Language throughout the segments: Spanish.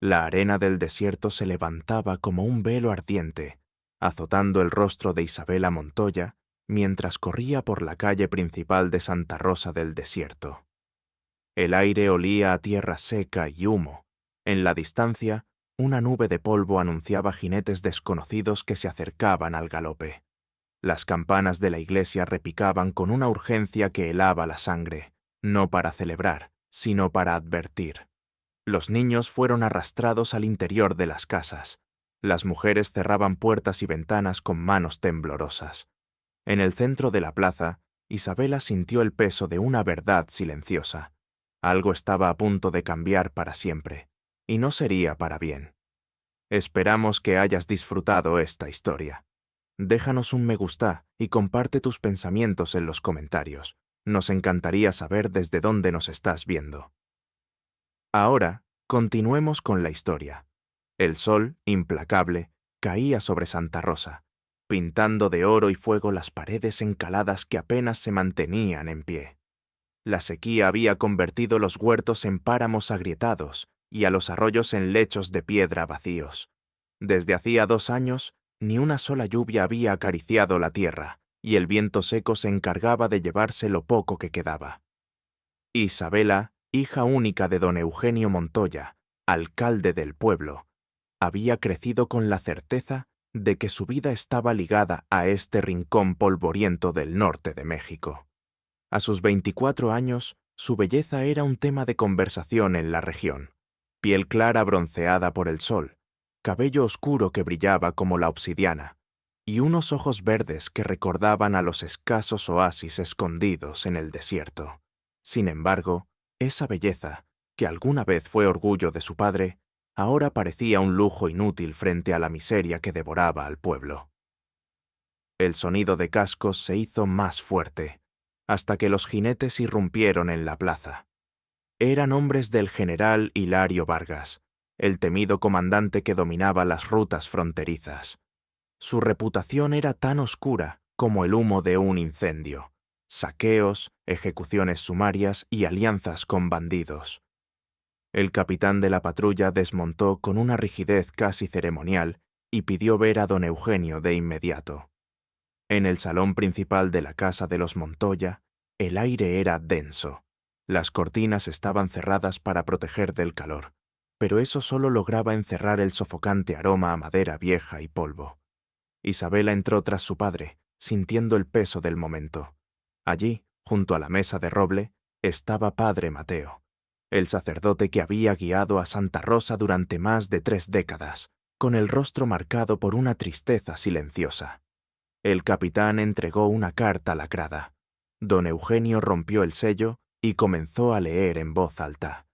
La arena del desierto se levantaba como un velo ardiente, azotando el rostro de Isabela Montoya mientras corría por la calle principal de Santa Rosa del Desierto. El aire olía a tierra seca y humo. En la distancia, una nube de polvo anunciaba jinetes desconocidos que se acercaban al galope. Las campanas de la iglesia repicaban con una urgencia que helaba la sangre, no para celebrar, sino para advertir. Los niños fueron arrastrados al interior de las casas. Las mujeres cerraban puertas y ventanas con manos temblorosas. En el centro de la plaza, Isabela sintió el peso de una verdad silenciosa. Algo estaba a punto de cambiar para siempre, y no sería para bien. Esperamos que hayas disfrutado esta historia. Déjanos un me gusta y comparte tus pensamientos en los comentarios. Nos encantaría saber desde dónde nos estás viendo. Ahora, continuemos con la historia. El sol, implacable, caía sobre Santa Rosa, pintando de oro y fuego las paredes encaladas que apenas se mantenían en pie. La sequía había convertido los huertos en páramos agrietados y a los arroyos en lechos de piedra vacíos. Desde hacía 2 años, ni una sola lluvia había acariciado la tierra, y el viento seco se encargaba de llevarse lo poco que quedaba. Isabela, hija única de don Eugenio Montoya, alcalde del pueblo, había crecido con la certeza de que su vida estaba ligada a este rincón polvoriento del norte de México. A sus 24 años, su belleza era un tema de conversación en la región. Piel clara bronceada por el sol, cabello oscuro que brillaba como la obsidiana, y unos ojos verdes que recordaban a los escasos oasis escondidos en el desierto. Sin embargo, esa belleza, que alguna vez fue orgullo de su padre, ahora parecía un lujo inútil frente a la miseria que devoraba al pueblo. El sonido de cascos se hizo más fuerte, hasta que los jinetes irrumpieron en la plaza. Eran hombres del general Hilario Vargas, el temido comandante que dominaba las rutas fronterizas. Su reputación era tan oscura como el humo de un incendio: saqueos, ejecuciones sumarias y alianzas con bandidos. El capitán de la patrulla desmontó con una rigidez casi ceremonial y pidió ver a don Eugenio de inmediato. En el salón principal de la casa de los Montoya, el aire era denso. Las cortinas estaban cerradas para proteger del calor, pero eso solo lograba encerrar el sofocante aroma a madera vieja y polvo. Isabela entró tras su padre, sintiendo el peso del momento. Allí, junto a la mesa de roble, estaba padre Mateo, el sacerdote que había guiado a Santa Rosa durante más de 3 décadas, con el rostro marcado por una tristeza silenciosa. El capitán entregó una carta lacrada. Don Eugenio rompió el sello y comenzó a leer en voz alta.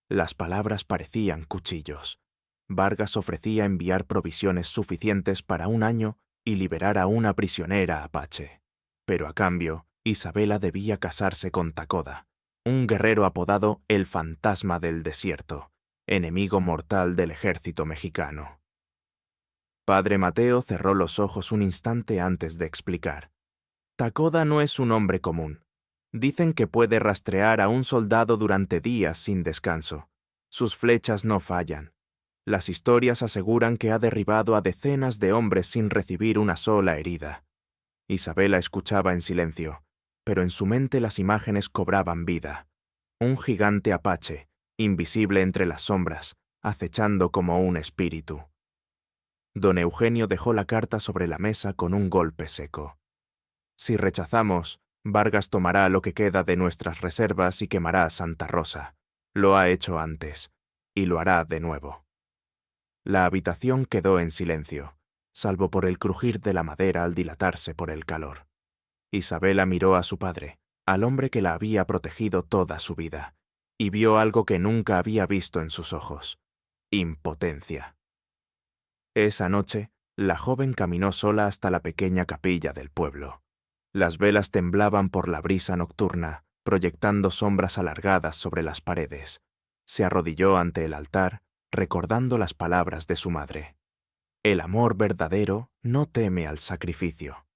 Las palabras parecían cuchillos. Vargas ofrecía enviar provisiones suficientes para 1 año y liberar a una prisionera apache. Pero a cambio, Isabela debía casarse con Tacoda, un guerrero apodado el Fantasma del Desierto, enemigo mortal del ejército mexicano. Padre Mateo cerró los ojos un instante antes de explicar. Tacoda no es un hombre común. Dicen que puede rastrear a un soldado durante días sin descanso. Sus flechas no fallan. Las historias aseguran que ha derribado a decenas de hombres sin recibir una sola herida. Isabela escuchaba en silencio, pero en su mente las imágenes cobraban vida. Un gigante apache, invisible entre las sombras, acechando como un espíritu. Don Eugenio dejó la carta sobre la mesa con un golpe seco. Si rechazamos, Vargas tomará lo que queda de nuestras reservas y quemará Santa Rosa. Lo ha hecho antes, y lo hará de nuevo. La habitación quedó en silencio, salvo por el crujir de la madera al dilatarse por el calor. Isabela miró a su padre, al hombre que la había protegido toda su vida, y vio algo que nunca había visto en sus ojos: impotencia. Esa noche, la joven caminó sola hasta la pequeña capilla del pueblo. Las velas temblaban por la brisa nocturna, proyectando sombras alargadas sobre las paredes. Se arrodilló ante el altar, recordando las palabras de su madre. El amor verdadero no teme al sacrificio.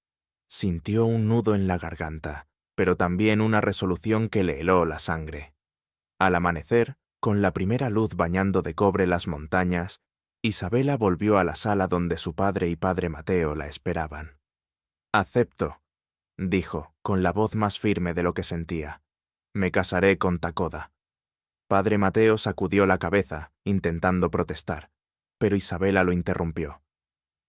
Sintió un nudo en la garganta, pero también una resolución que le heló la sangre. Al amanecer, Con la primera luz bañando de cobre las montañas, Isabela volvió a la sala donde su padre y padre Mateo la esperaban. «Acepto», dijo, con la voz más firme de lo que sentía. «Me casaré con Tacoda». Padre Mateo sacudió la cabeza, intentando protestar, pero Isabela lo interrumpió.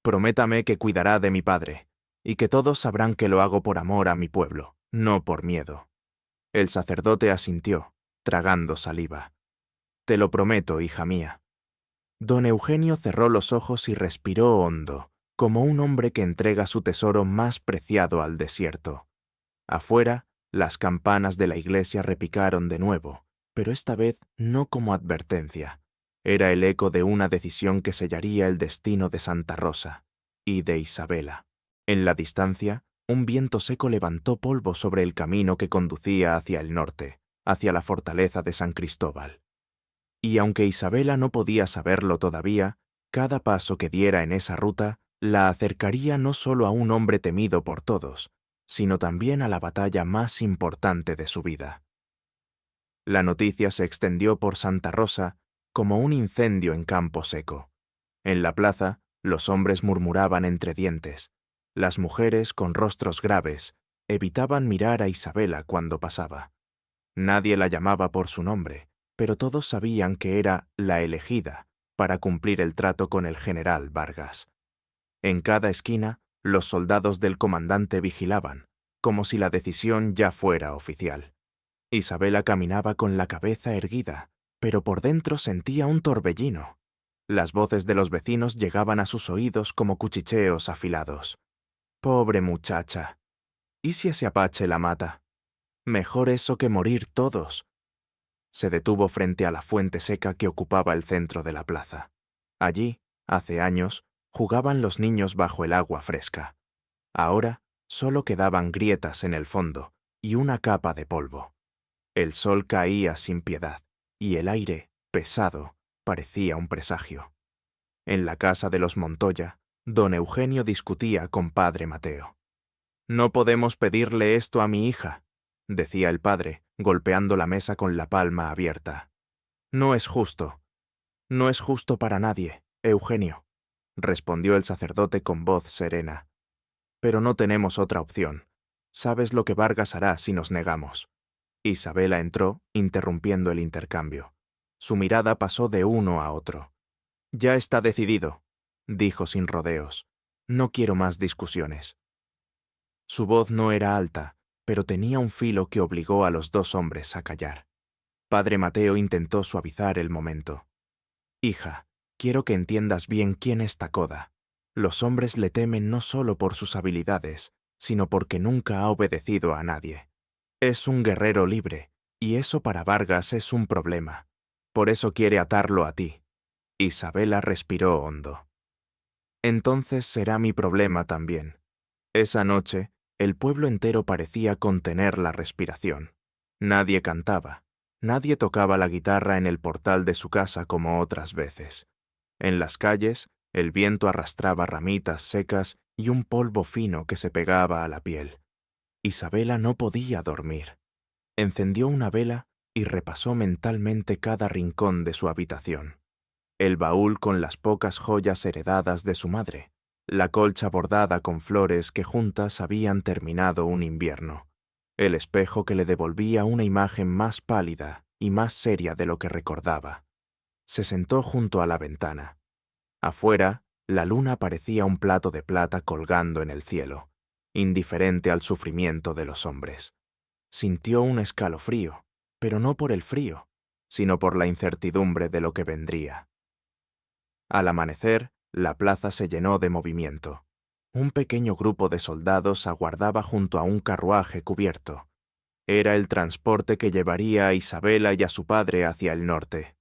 «Prométame que cuidará de mi padre, y que todos sabrán que lo hago por amor a mi pueblo, no por miedo». El sacerdote asintió, tragando saliva. «Te lo prometo, hija mía». Don Eugenio cerró los ojos y respiró hondo, como un hombre que entrega su tesoro más preciado al desierto. Afuera, las campanas de la iglesia repicaron de nuevo, pero esta vez no como advertencia. Era el eco de una decisión que sellaría el destino de Santa Rosa y de Isabela. En la distancia, un viento seco levantó polvo sobre el camino que conducía hacia el norte, hacia la fortaleza de San Cristóbal. Y aunque Isabela no podía saberlo todavía, cada paso que diera en esa ruta la acercaría no solo a un hombre temido por todos, sino también a la batalla más importante de su vida. La noticia se extendió por Santa Rosa como un incendio en campo seco. En la plaza, los hombres murmuraban entre dientes. Las mujeres, con rostros graves, evitaban mirar a Isabela cuando pasaba. Nadie la llamaba por su nombre, pero todos sabían que era la elegida para cumplir el trato con el general Vargas. En cada esquina, los soldados del comandante vigilaban, como si la decisión ya fuera oficial. Isabela caminaba con la cabeza erguida, pero por dentro sentía un torbellino. Las voces de los vecinos llegaban a sus oídos como cuchicheos afilados. «Pobre muchacha. ¿Y si ese apache la mata? Mejor eso que morir todos». Se detuvo frente a la fuente seca que ocupaba el centro de la plaza. Allí, hace años, jugaban los niños bajo el agua fresca. Ahora solo quedaban grietas en el fondo y una capa de polvo. El sol caía sin piedad y el aire, pesado, parecía un presagio. En la casa de los Montoya, don Eugenio discutía con padre Mateo. «No podemos pedirle esto a mi hija», decía el padre, golpeando la mesa con la palma abierta. «No es justo. No es justo para nadie, Eugenio», respondió el sacerdote con voz serena. «Pero no tenemos otra opción. Sabes lo que Vargas hará si nos negamos». Isabela entró, interrumpiendo el intercambio. Su mirada pasó de uno a otro. «Ya está decidido», dijo sin rodeos. «No quiero más discusiones». Su voz no era alta, pero tenía un filo que obligó a los dos hombres a callar. Padre Mateo intentó suavizar el momento. «Hija, quiero que entiendas bien quién es Tacoda. Los hombres le temen no solo por sus habilidades, sino porque nunca ha obedecido a nadie. Es un guerrero libre, y eso para Vargas es un problema. Por eso quiere atarlo a ti». Isabela respiró hondo. «Entonces será mi problema también». Esa noche, el pueblo entero parecía contener la respiración. Nadie cantaba, nadie tocaba la guitarra en el portal de su casa como otras veces. En las calles, el viento arrastraba ramitas secas y un polvo fino que se pegaba a la piel. Isabela no podía dormir. Encendió una vela y repasó mentalmente cada rincón de su habitación. El baúl con las pocas joyas heredadas de su madre, la colcha bordada con flores que juntas habían terminado un invierno, el espejo que le devolvía una imagen más pálida y más seria de lo que recordaba. Se sentó junto a la ventana. Afuera, la luna parecía un plato de plata colgando en el cielo, indiferente al sufrimiento de los hombres. Sintió un escalofrío, pero no por el frío, sino por la incertidumbre de lo que vendría. Al amanecer, la plaza se llenó de movimiento. Un pequeño grupo de soldados aguardaba junto a un carruaje cubierto. Era el transporte que llevaría a Isabela y a su padre hacia el norte.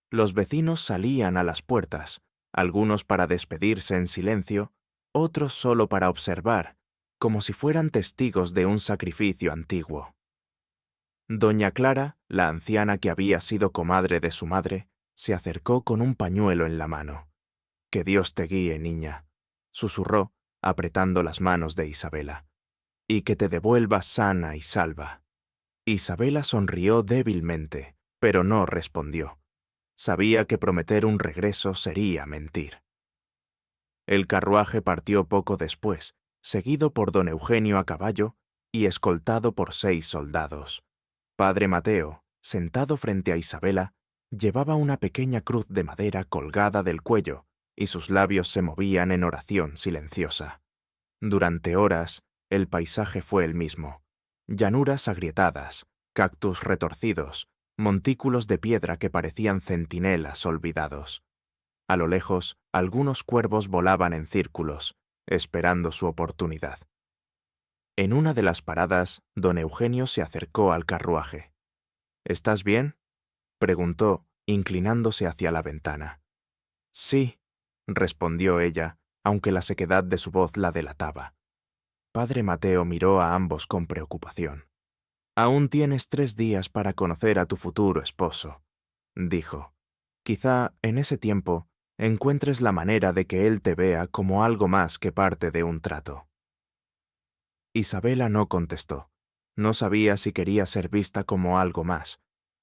Los vecinos salían a las puertas, algunos para despedirse en silencio, otros solo para observar, como si fueran testigos de un sacrificio antiguo. Doña Clara, la anciana que había sido comadre de su madre, se acercó con un pañuelo en la mano. «Que Dios te guíe, niña», susurró, apretando las manos de Isabela. «Y que te devuelva sana y salva». Isabela sonrió débilmente, pero no respondió. Sabía que prometer un regreso sería mentir. El carruaje partió poco después, seguido por don Eugenio a caballo y escoltado por 6 soldados. Padre Mateo, sentado frente a Isabela, llevaba una pequeña cruz de madera colgada del cuello y sus labios se movían en oración silenciosa. Durante horas, el paisaje fue el mismo. Llanuras agrietadas, cactus retorcidos, montículos de piedra que parecían centinelas olvidados. A lo lejos, algunos cuervos volaban en círculos, esperando su oportunidad. En una de las paradas, don Eugenio se acercó al carruaje. «¿Estás bien?», preguntó, inclinándose hacia la ventana. «Sí», respondió ella, aunque la sequedad de su voz la delataba. Padre Mateo miró a ambos con preocupación. «Aún tienes 3 días para conocer a tu futuro esposo», dijo. «Quizá, en ese tiempo, encuentres la manera de que él te vea como algo más que parte de un trato». Isabela no contestó. No sabía si quería ser vista como algo más.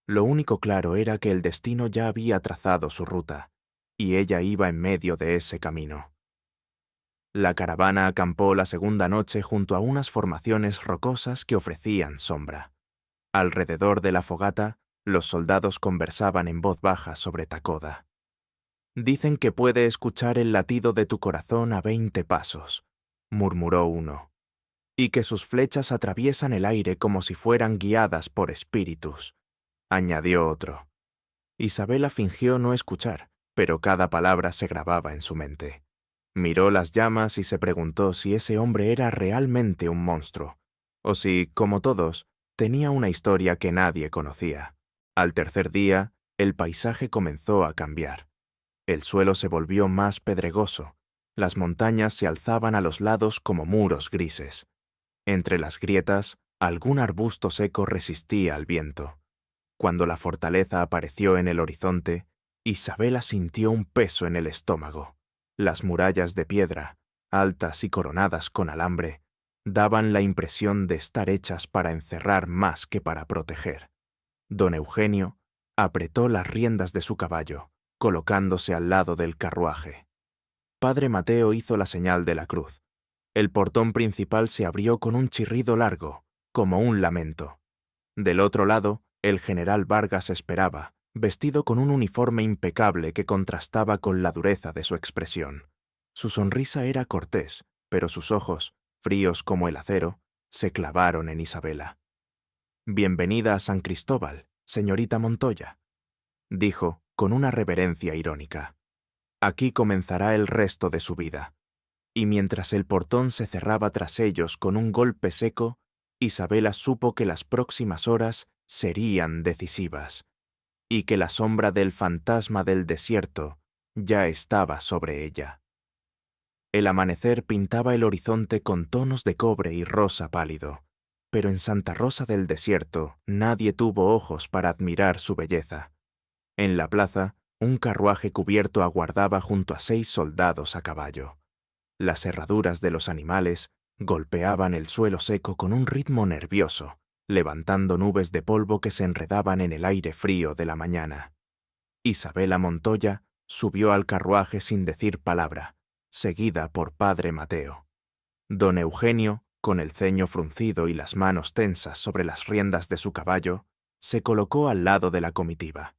Lo único claro era que el destino ya había trazado su ruta, y ella iba en medio de ese camino. La caravana acampó la segunda noche junto a unas formaciones rocosas que ofrecían sombra. Alrededor de la fogata, los soldados conversaban en voz baja sobre Takoda. «Dicen que puede escuchar el latido de tu corazón a 20 pasos», murmuró uno, «y que sus flechas atraviesan el aire como si fueran guiadas por espíritus», añadió otro. Isabela fingió no escuchar, pero cada palabra se grababa en su mente. Miró las llamas y se preguntó si ese hombre era realmente un monstruo, o si, como todos, tenía una historia que nadie conocía. Al tercer día, el paisaje comenzó a cambiar. El suelo se volvió más pedregoso, las montañas se alzaban a los lados como muros grises. Entre las grietas, algún arbusto seco resistía al viento. Cuando la fortaleza apareció en el horizonte, Isabela sintió un peso en el estómago. Las murallas de piedra, altas y coronadas con alambre, daban la impresión de estar hechas para encerrar más que para proteger. Don Eugenio apretó las riendas de su caballo, colocándose al lado del carruaje. Padre Mateo hizo la señal de la cruz. El portón principal se abrió con un chirrido largo, como un lamento. Del otro lado, el general Vargas esperaba, vestido con un uniforme impecable que contrastaba con la dureza de su expresión. Su sonrisa era cortés, pero sus ojos, fríos como el acero, se clavaron en Isabela. «Bienvenida a San Cristóbal, señorita Montoya», dijo con una reverencia irónica. «Aquí comenzará el resto de su vida». Y mientras el portón se cerraba tras ellos con un golpe seco, Isabela supo que las próximas horas serían decisivas, y que la sombra del fantasma del desierto ya estaba sobre ella. El amanecer pintaba el horizonte con tonos de cobre y rosa pálido, pero en Santa Rosa del Desierto nadie tuvo ojos para admirar su belleza. En la plaza, un carruaje cubierto aguardaba junto a 6 soldados a caballo. Las herraduras de los animales golpeaban el suelo seco con un ritmo nervioso, levantando nubes de polvo que se enredaban en el aire frío de la mañana. Isabela Montoya subió al carruaje sin decir palabra, seguida por Padre Mateo. Don Eugenio, con el ceño fruncido y las manos tensas sobre las riendas de su caballo, se colocó al lado de la comitiva.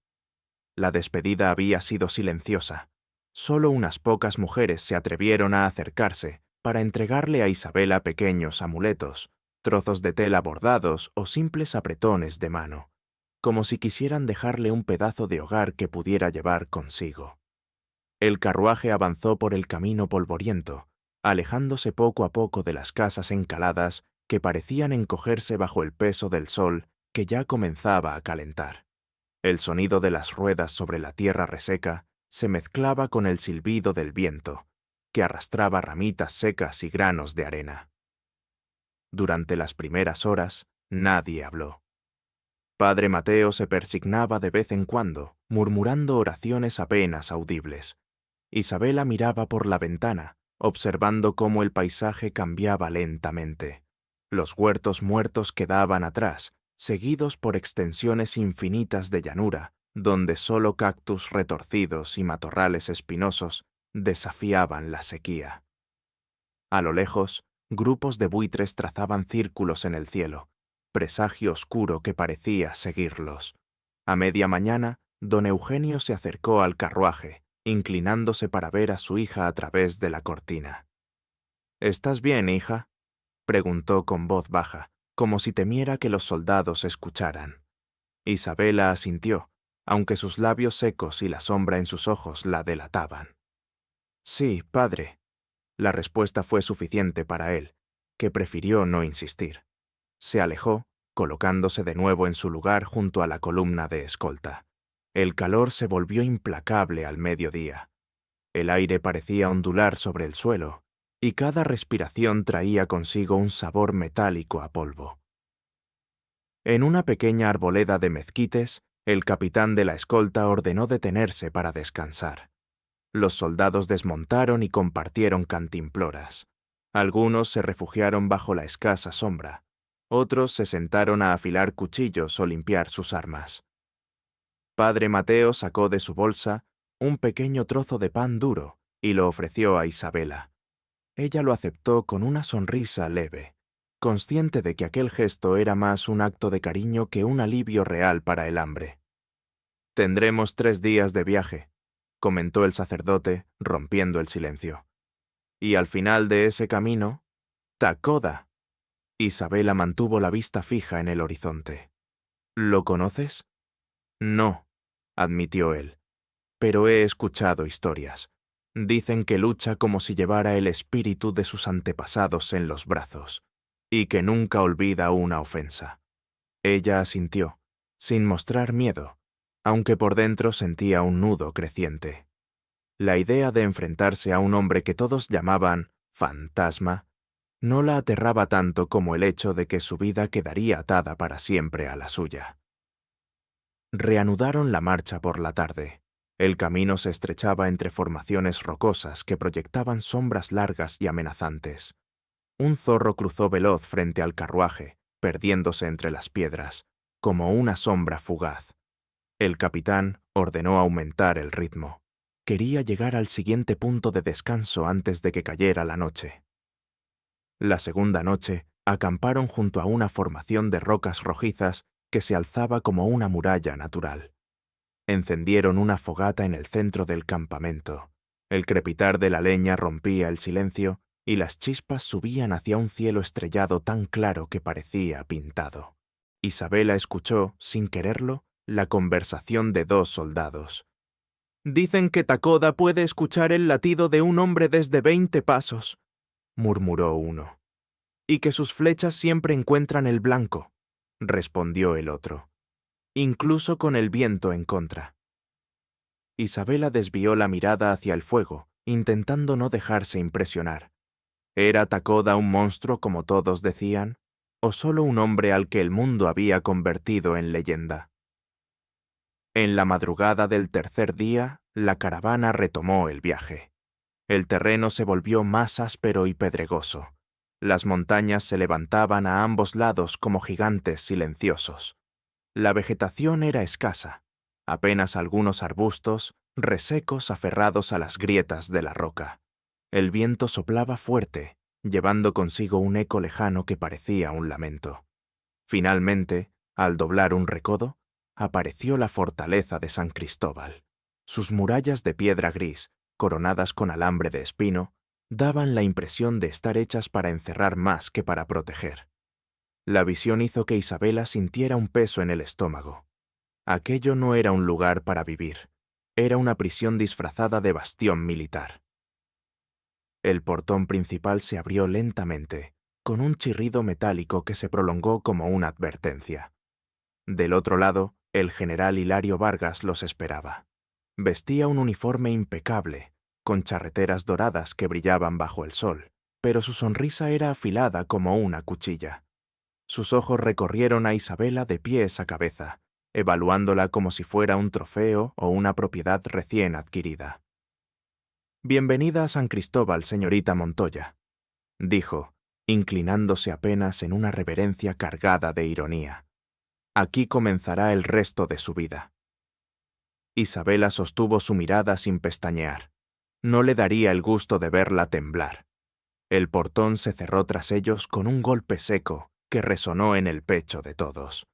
La despedida había sido silenciosa. Solo unas pocas mujeres se atrevieron a acercarse para entregarle a Isabela pequeños amuletos, trozos de tela bordados o simples apretones de mano, como si quisieran dejarle un pedazo de hogar que pudiera llevar consigo. El carruaje avanzó por el camino polvoriento, alejándose poco a poco de las casas encaladas que parecían encogerse bajo el peso del sol que ya comenzaba a calentar. El sonido de las ruedas sobre la tierra reseca se mezclaba con el silbido del viento, que arrastraba ramitas secas y granos de arena. Durante las primeras horas, nadie habló. Padre Mateo se persignaba de vez en cuando, murmurando oraciones apenas audibles. Isabela miraba por la ventana, observando cómo el paisaje cambiaba lentamente. Los huertos muertos quedaban atrás, seguidos por extensiones infinitas de llanura, donde solo cactus retorcidos y matorrales espinosos desafiaban la sequía. A lo lejos, grupos de buitres trazaban círculos en el cielo, presagio oscuro que parecía seguirlos. A media mañana, don Eugenio se acercó al carruaje, inclinándose para ver a su hija a través de la cortina. «¿Estás bien, hija?», preguntó con voz baja, como si temiera que los soldados escucharan. Isabela asintió, aunque sus labios secos y la sombra en sus ojos la delataban. «Sí, padre». La respuesta fue suficiente para él, que prefirió no insistir. Se alejó, colocándose de nuevo en su lugar junto a la columna de escolta. El calor se volvió implacable al mediodía. El aire parecía ondular sobre el suelo, y cada respiración traía consigo un sabor metálico a polvo. En una pequeña arboleda de mezquites, el capitán de la escolta ordenó detenerse para descansar. Los soldados desmontaron y compartieron cantimploras. Algunos se refugiaron bajo la escasa sombra. Otros se sentaron a afilar cuchillos o limpiar sus armas. Padre Mateo sacó de su bolsa un pequeño trozo de pan duro y lo ofreció a Isabela. Ella lo aceptó con una sonrisa leve, consciente de que aquel gesto era más un acto de cariño que un alivio real para el hambre. «Tendremos 3 días de viaje», comentó el sacerdote, rompiendo el silencio. «Y al final de ese camino, Takoda». Isabela mantuvo la vista fija en el horizonte. «¿Lo conoces?» «No», admitió él, «pero he escuchado historias. Dicen que lucha como si llevara el espíritu de sus antepasados en los brazos, y que nunca olvida una ofensa». Ella asintió, sin mostrar miedo, aunque por dentro sentía un nudo creciente. La idea de enfrentarse a un hombre que todos llamaban fantasma no la aterraba tanto como el hecho de que su vida quedaría atada para siempre a la suya. Reanudaron la marcha por la tarde. El camino se estrechaba entre formaciones rocosas que proyectaban sombras largas y amenazantes. Un zorro cruzó veloz frente al carruaje, perdiéndose entre las piedras, como una sombra fugaz. El capitán ordenó aumentar el ritmo. Quería llegar al siguiente punto de descanso antes de que cayera la noche. La segunda noche, acamparon junto a una formación de rocas rojizas que se alzaba como una muralla natural. Encendieron una fogata en el centro del campamento. El crepitar de la leña rompía el silencio y las chispas subían hacia un cielo estrellado tan claro que parecía pintado. Isabela escuchó, sin quererlo, la conversación de 2 soldados. «Dicen que Takoda puede escuchar el latido de un hombre desde 20 pasos», murmuró uno. «Y que sus flechas siempre encuentran el blanco», respondió el otro, «incluso con el viento en contra». Isabela desvió la mirada hacia el fuego, intentando no dejarse impresionar. ¿Era Takoda un monstruo como todos decían, o solo un hombre al que el mundo había convertido en leyenda? En la madrugada del tercer día, la caravana retomó el viaje. El terreno se volvió más áspero y pedregoso. Las montañas se levantaban a ambos lados como gigantes silenciosos. La vegetación era escasa, apenas algunos arbustos, resecos aferrados a las grietas de la roca. El viento soplaba fuerte, llevando consigo un eco lejano que parecía un lamento. Finalmente, al doblar un recodo, apareció la fortaleza de San Cristóbal. Sus murallas de piedra gris, coronadas con alambre de espino, daban la impresión de estar hechas para encerrar más que para proteger. La visión hizo que Isabela sintiera un peso en el estómago. Aquello no era un lugar para vivir, era una prisión disfrazada de bastión militar. El portón principal se abrió lentamente, con un chirrido metálico que se prolongó como una advertencia. Del otro lado, el general Hilario Vargas los esperaba. Vestía un uniforme impecable, con charreteras doradas que brillaban bajo el sol, pero su sonrisa era afilada como una cuchilla. Sus ojos recorrieron a Isabela de pies a cabeza, evaluándola como si fuera un trofeo o una propiedad recién adquirida. «Bienvenida a San Cristóbal, señorita Montoya», dijo, inclinándose apenas en una reverencia cargada de ironía. Aquí comenzará el resto de su vida. Isabela sostuvo su mirada sin pestañear. No le daría el gusto de verla temblar. El portón se cerró tras ellos con un golpe seco que resonó en el pecho de todos.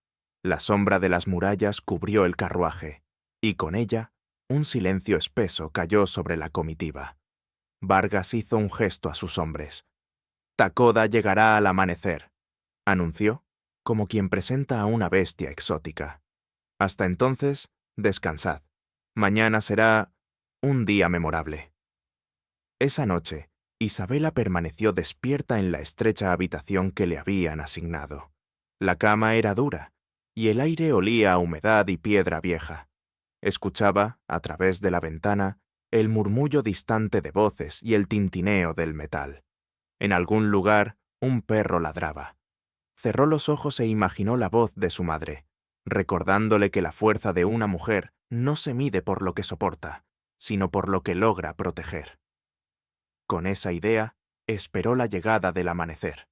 La sombra de las murallas cubrió el carruaje, y con ella un silencio espeso cayó sobre la comitiva. Vargas hizo un gesto a sus hombres. «Takoda llegará al amanecer», anunció, como quien presenta a una bestia exótica. «Hasta entonces, descansad. Mañana será un día memorable». Esa noche, Isabela permaneció despierta en la estrecha habitación que le habían asignado. La cama era dura, y el aire olía a humedad y piedra vieja. Escuchaba, a través de la ventana, el murmullo distante de voces y el tintineo del metal. En algún lugar, un perro ladraba. Cerró los ojos e imaginó la voz de su madre, recordándole que la fuerza de una mujer no se mide por lo que soporta, sino por lo que logra proteger. Con esa idea, esperó la llegada del amanecer,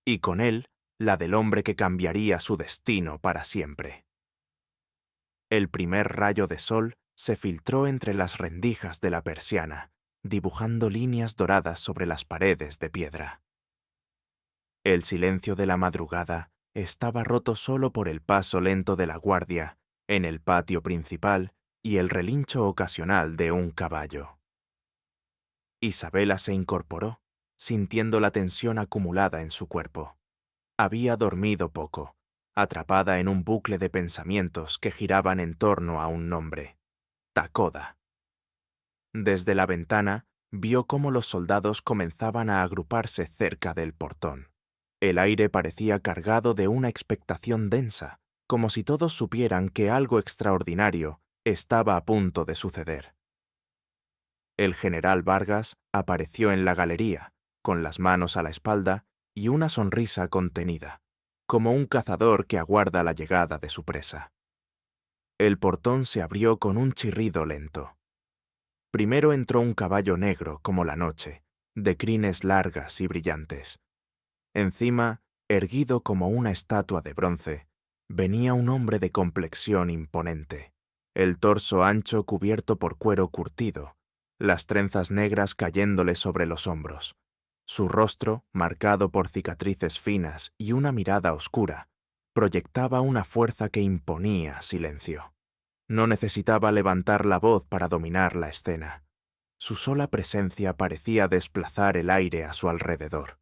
y con él, la del hombre que cambiaría su destino para siempre. El primer rayo de sol se filtró entre las rendijas de la persiana, dibujando líneas doradas sobre las paredes de piedra. El silencio de la madrugada estaba roto solo por el paso lento de la guardia en el patio principal y el relincho ocasional de un caballo. Isabela se incorporó, sintiendo la tensión acumulada en su cuerpo. Había dormido poco, atrapada en un bucle de pensamientos que giraban en torno a un nombre: Takoda. Desde la ventana vio cómo los soldados comenzaban a agruparse cerca del portón. El aire parecía cargado de una expectación densa, como si todos supieran que algo extraordinario estaba a punto de suceder. El general Vargas apareció en la galería, con las manos a la espalda y una sonrisa contenida, como un cazador que aguarda la llegada de su presa. El portón se abrió con un chirrido lento. Primero entró un caballo negro como la noche, de crines largas y brillantes. Encima, erguido como una estatua de bronce, venía un hombre de complexión imponente, el torso ancho cubierto por cuero curtido, las trenzas negras cayéndole sobre los hombros, su rostro, marcado por cicatrices finas y una mirada oscura, proyectaba una fuerza que imponía silencio. No necesitaba levantar la voz para dominar la escena. Su sola presencia parecía desplazar el aire a su alrededor.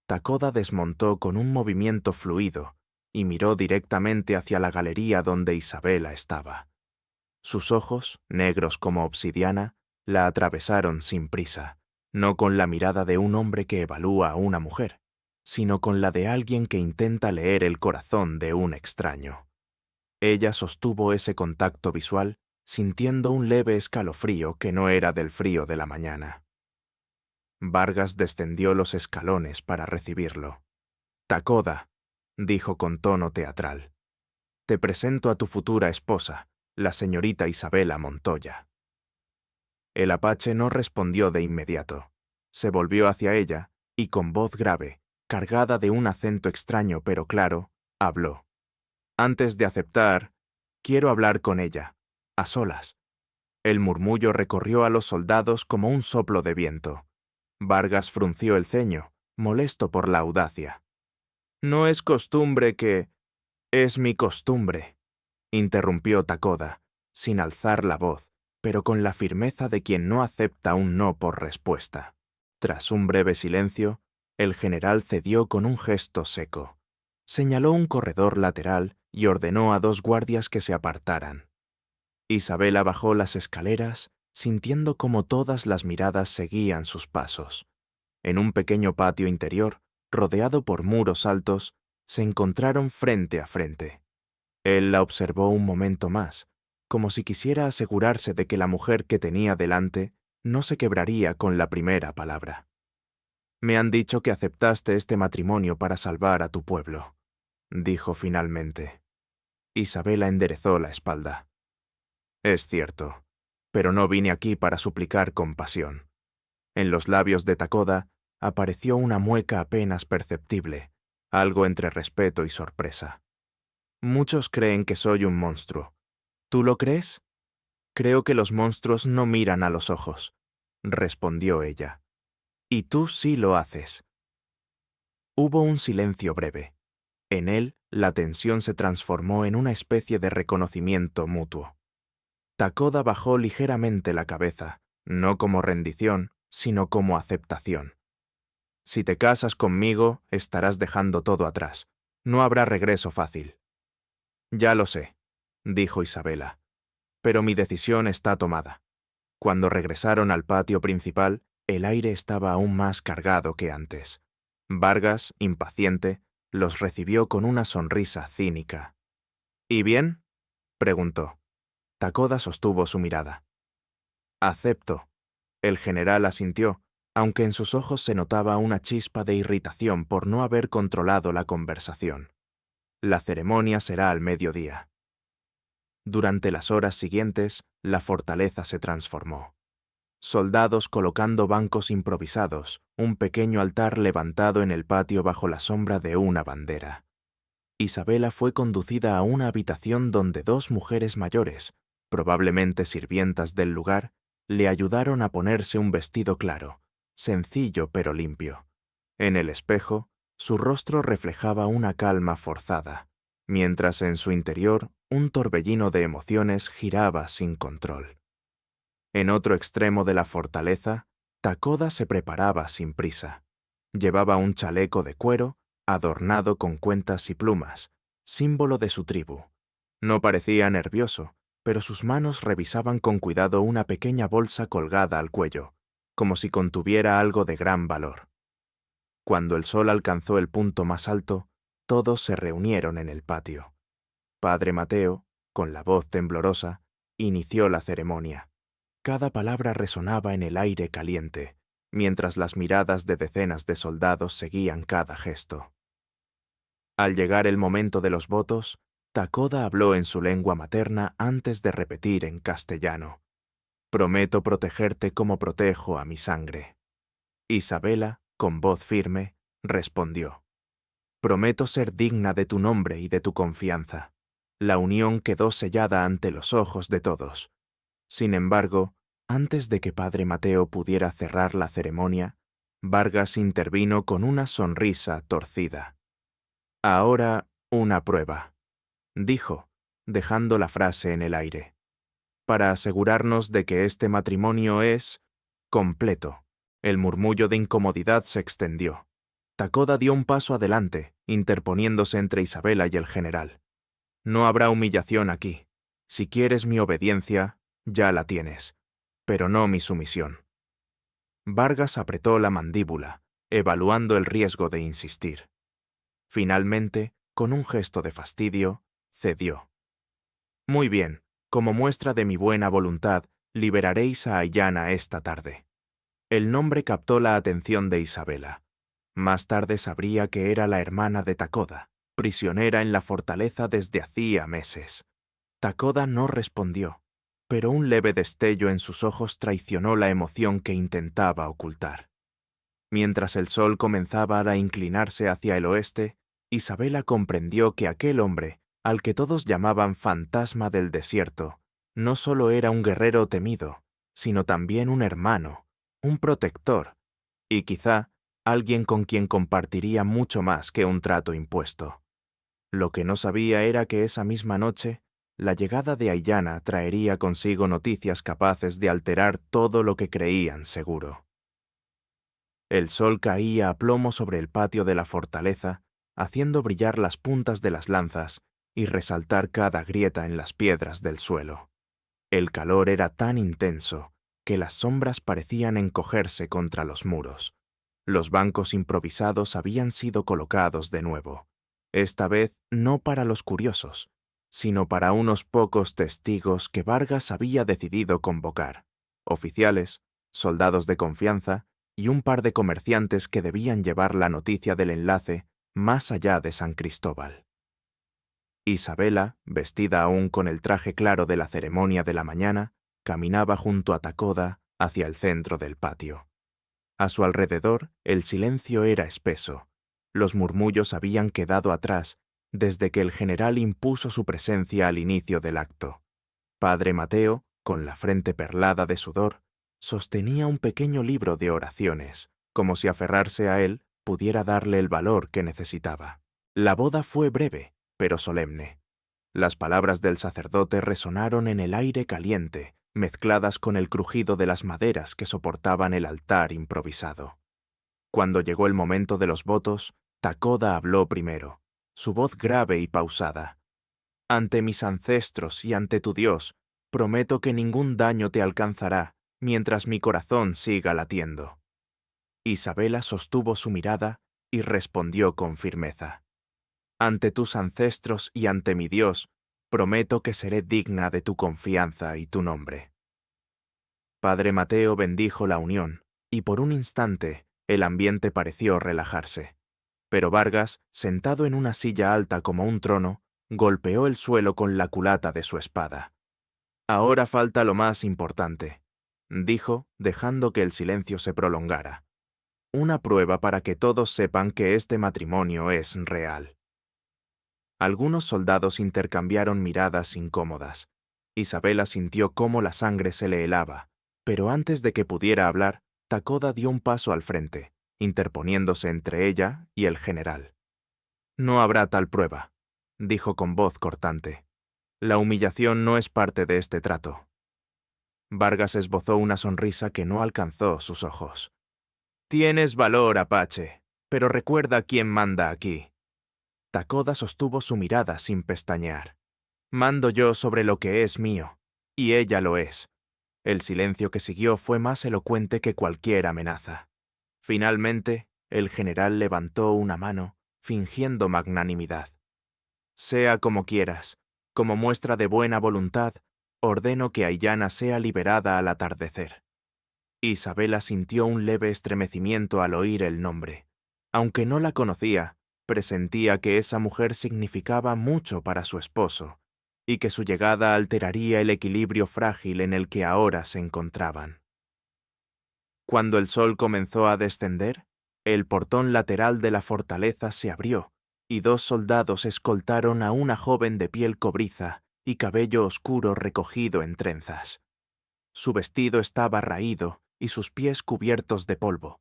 Takoda desmontó con un movimiento fluido y miró directamente hacia la galería donde Isabela estaba. Sus ojos, negros como obsidiana, la atravesaron sin prisa, no con la mirada de un hombre que evalúa a una mujer, sino con la de alguien que intenta leer el corazón de un extraño. Ella sostuvo ese contacto visual, sintiendo un leve escalofrío que no era del frío de la mañana. Vargas descendió los escalones para recibirlo. «Takoda», dijo con tono teatral, «te presento a tu futura esposa, la señorita Isabela Montoya». El apache no respondió de inmediato. Se volvió hacia ella y con voz grave, cargada de un acento extraño pero claro, habló. «Antes de aceptar, quiero hablar con ella, a solas». El murmullo recorrió a los soldados como un soplo de viento. Vargas frunció el ceño, molesto por la audacia. «No es costumbre que...» «Es mi costumbre», interrumpió Takoda, sin alzar la voz, pero con la firmeza de quien no acepta un no por respuesta. Tras un breve silencio, el general cedió con un gesto seco. Señaló un corredor lateral y ordenó a 2 guardias que se apartaran. Isabela bajó las escaleras, sintiendo como todas las miradas seguían sus pasos. En un pequeño patio interior, rodeado por muros altos, se encontraron frente a frente. Él la observó un momento más, como si quisiera asegurarse de que la mujer que tenía delante no se quebraría con la primera palabra. «Me han dicho que aceptaste este matrimonio para salvar a tu pueblo», dijo finalmente. Isabela enderezó la espalda. «Es cierto, pero no vine aquí para suplicar compasión». En los labios de Takoda apareció una mueca apenas perceptible, algo entre respeto y sorpresa. Muchos creen que soy un monstruo. ¿Tú lo crees? Creo que los monstruos no miran a los ojos, respondió ella. Y tú sí lo haces. Hubo un silencio breve. En él, la tensión se transformó en una especie de reconocimiento mutuo. Takoda bajó ligeramente la cabeza, no como rendición, sino como aceptación. Si te casas conmigo, estarás dejando todo atrás. No habrá regreso fácil. Ya lo sé, dijo Isabela, pero mi decisión está tomada. Cuando regresaron al patio principal, el aire estaba aún más cargado que antes. Vargas, impaciente, los recibió con una sonrisa cínica. ¿Y bien?, preguntó. Takoda sostuvo su mirada. Acepto. El general asintió, aunque en sus ojos se notaba una chispa de irritación por no haber controlado la conversación. La ceremonia será al mediodía. Durante las horas siguientes, la fortaleza se transformó. Soldados colocando bancos improvisados, un pequeño altar levantado en el patio bajo la sombra de una bandera. Isabela fue conducida a una habitación donde dos mujeres mayores, probablemente sirvientas del lugar, le ayudaron a ponerse un vestido claro, sencillo pero limpio. En el espejo, su rostro reflejaba una calma forzada, mientras en su interior un torbellino de emociones giraba sin control. En otro extremo de la fortaleza, Takoda se preparaba sin prisa. Llevaba un chaleco de cuero adornado con cuentas y plumas, símbolo de su tribu. No parecía nervioso, pero sus manos revisaban con cuidado una pequeña bolsa colgada al cuello, como si contuviera algo de gran valor. Cuando el sol alcanzó el punto más alto, todos se reunieron en el patio. Padre Mateo, con la voz temblorosa, inició la ceremonia. Cada palabra resonaba en el aire caliente, mientras las miradas de decenas de soldados seguían cada gesto. Al llegar el momento de los votos, Takoda habló en su lengua materna antes de repetir en castellano: «Prometo protegerte como protejo a mi sangre». Isabela, con voz firme, respondió: «Prometo ser digna de tu nombre y de tu confianza». La unión quedó sellada ante los ojos de todos. Sin embargo, antes de que Padre Mateo pudiera cerrar la ceremonia, Vargas intervino con una sonrisa torcida. «Ahora, una prueba», dijo, dejando la frase en el aire, «para asegurarnos de que este matrimonio es completo». El murmullo de incomodidad se extendió. Takoda dio un paso adelante, interponiéndose entre Isabela y el general. «No habrá humillación aquí. Si quieres mi obediencia, ya la tienes, pero no mi sumisión». Vargas apretó la mandíbula, evaluando el riesgo de insistir. Finalmente, con un gesto de fastidio, cedió. «Muy bien, como muestra de mi buena voluntad, liberaréis a Aiyana esta tarde». El nombre captó la atención de Isabela. Más tarde sabría que era la hermana de Takoda, prisionera en la fortaleza desde hacía meses. Takoda no respondió, pero un leve destello en sus ojos traicionó la emoción que intentaba ocultar. Mientras el sol comenzaba a inclinarse hacia el oeste, Isabela comprendió que aquel hombre, al que todos llamaban fantasma del desierto, no solo era un guerrero temido, sino también un hermano, un protector, y quizá alguien con quien compartiría mucho más que un trato impuesto. Lo que no sabía era que esa misma noche, la llegada de Aiyana traería consigo noticias capaces de alterar todo lo que creían seguro. El sol caía a plomo sobre el patio de la fortaleza, haciendo brillar las puntas de las lanzas y resaltar cada grieta en las piedras del suelo. El calor era tan intenso que las sombras parecían encogerse contra los muros. Los bancos improvisados habían sido colocados de nuevo, esta vez no para los curiosos, sino para unos pocos testigos que Vargas había decidido convocar: oficiales, soldados de confianza y un par de comerciantes que debían llevar la noticia del enlace más allá de San Cristóbal. Isabela, vestida aún con el traje claro de la ceremonia de la mañana, caminaba junto a Takoda hacia el centro del patio. A su alrededor, el silencio era espeso. Los murmullos habían quedado atrás desde que el general impuso su presencia al inicio del acto. Padre Mateo, con la frente perlada de sudor, sostenía un pequeño libro de oraciones, como si aferrarse a él pudiera darle el valor que necesitaba. La boda fue breve, pero solemne. Las palabras del sacerdote resonaron en el aire caliente, mezcladas con el crujido de las maderas que soportaban el altar improvisado. Cuando llegó el momento de los votos, Takoda habló primero, su voz grave y pausada. «Ante mis ancestros y ante tu Dios, prometo que ningún daño te alcanzará mientras mi corazón siga latiendo». Isabela sostuvo su mirada y respondió con firmeza. «Ante tus ancestros y ante mi Dios, prometo que seré digna de tu confianza y tu nombre». Padre Mateo bendijo la unión, y por un instante el ambiente pareció relajarse. Pero Vargas, sentado en una silla alta como un trono, golpeó el suelo con la culata de su espada. «Ahora falta lo más importante», dijo, dejando que el silencio se prolongara. «Una prueba para que todos sepan que este matrimonio es real». Algunos soldados intercambiaron miradas incómodas. Isabela sintió cómo la sangre se le helaba, pero antes de que pudiera hablar, Takoda dio un paso al frente, interponiéndose entre ella y el general. «No habrá tal prueba», dijo con voz cortante. «La humillación no es parte de este trato». Vargas esbozó una sonrisa que no alcanzó sus ojos. «Tienes valor, Apache, pero recuerda quién manda aquí». Takoda sostuvo su mirada sin pestañear. «Mando yo sobre lo que es mío, y ella lo es». El silencio que siguió fue más elocuente que cualquier amenaza. Finalmente, el general levantó una mano, fingiendo magnanimidad. «Sea como quieras, como muestra de buena voluntad, ordeno que Aiyana sea liberada al atardecer». Isabela sintió un leve estremecimiento al oír el nombre. Aunque no la conocía, presentía que esa mujer significaba mucho para su esposo, y que su llegada alteraría el equilibrio frágil en el que ahora se encontraban. Cuando el sol comenzó a descender, el portón lateral de la fortaleza se abrió, y 2 soldados escoltaron a una joven de piel cobriza y cabello oscuro recogido en trenzas. Su vestido estaba raído y sus pies cubiertos de polvo,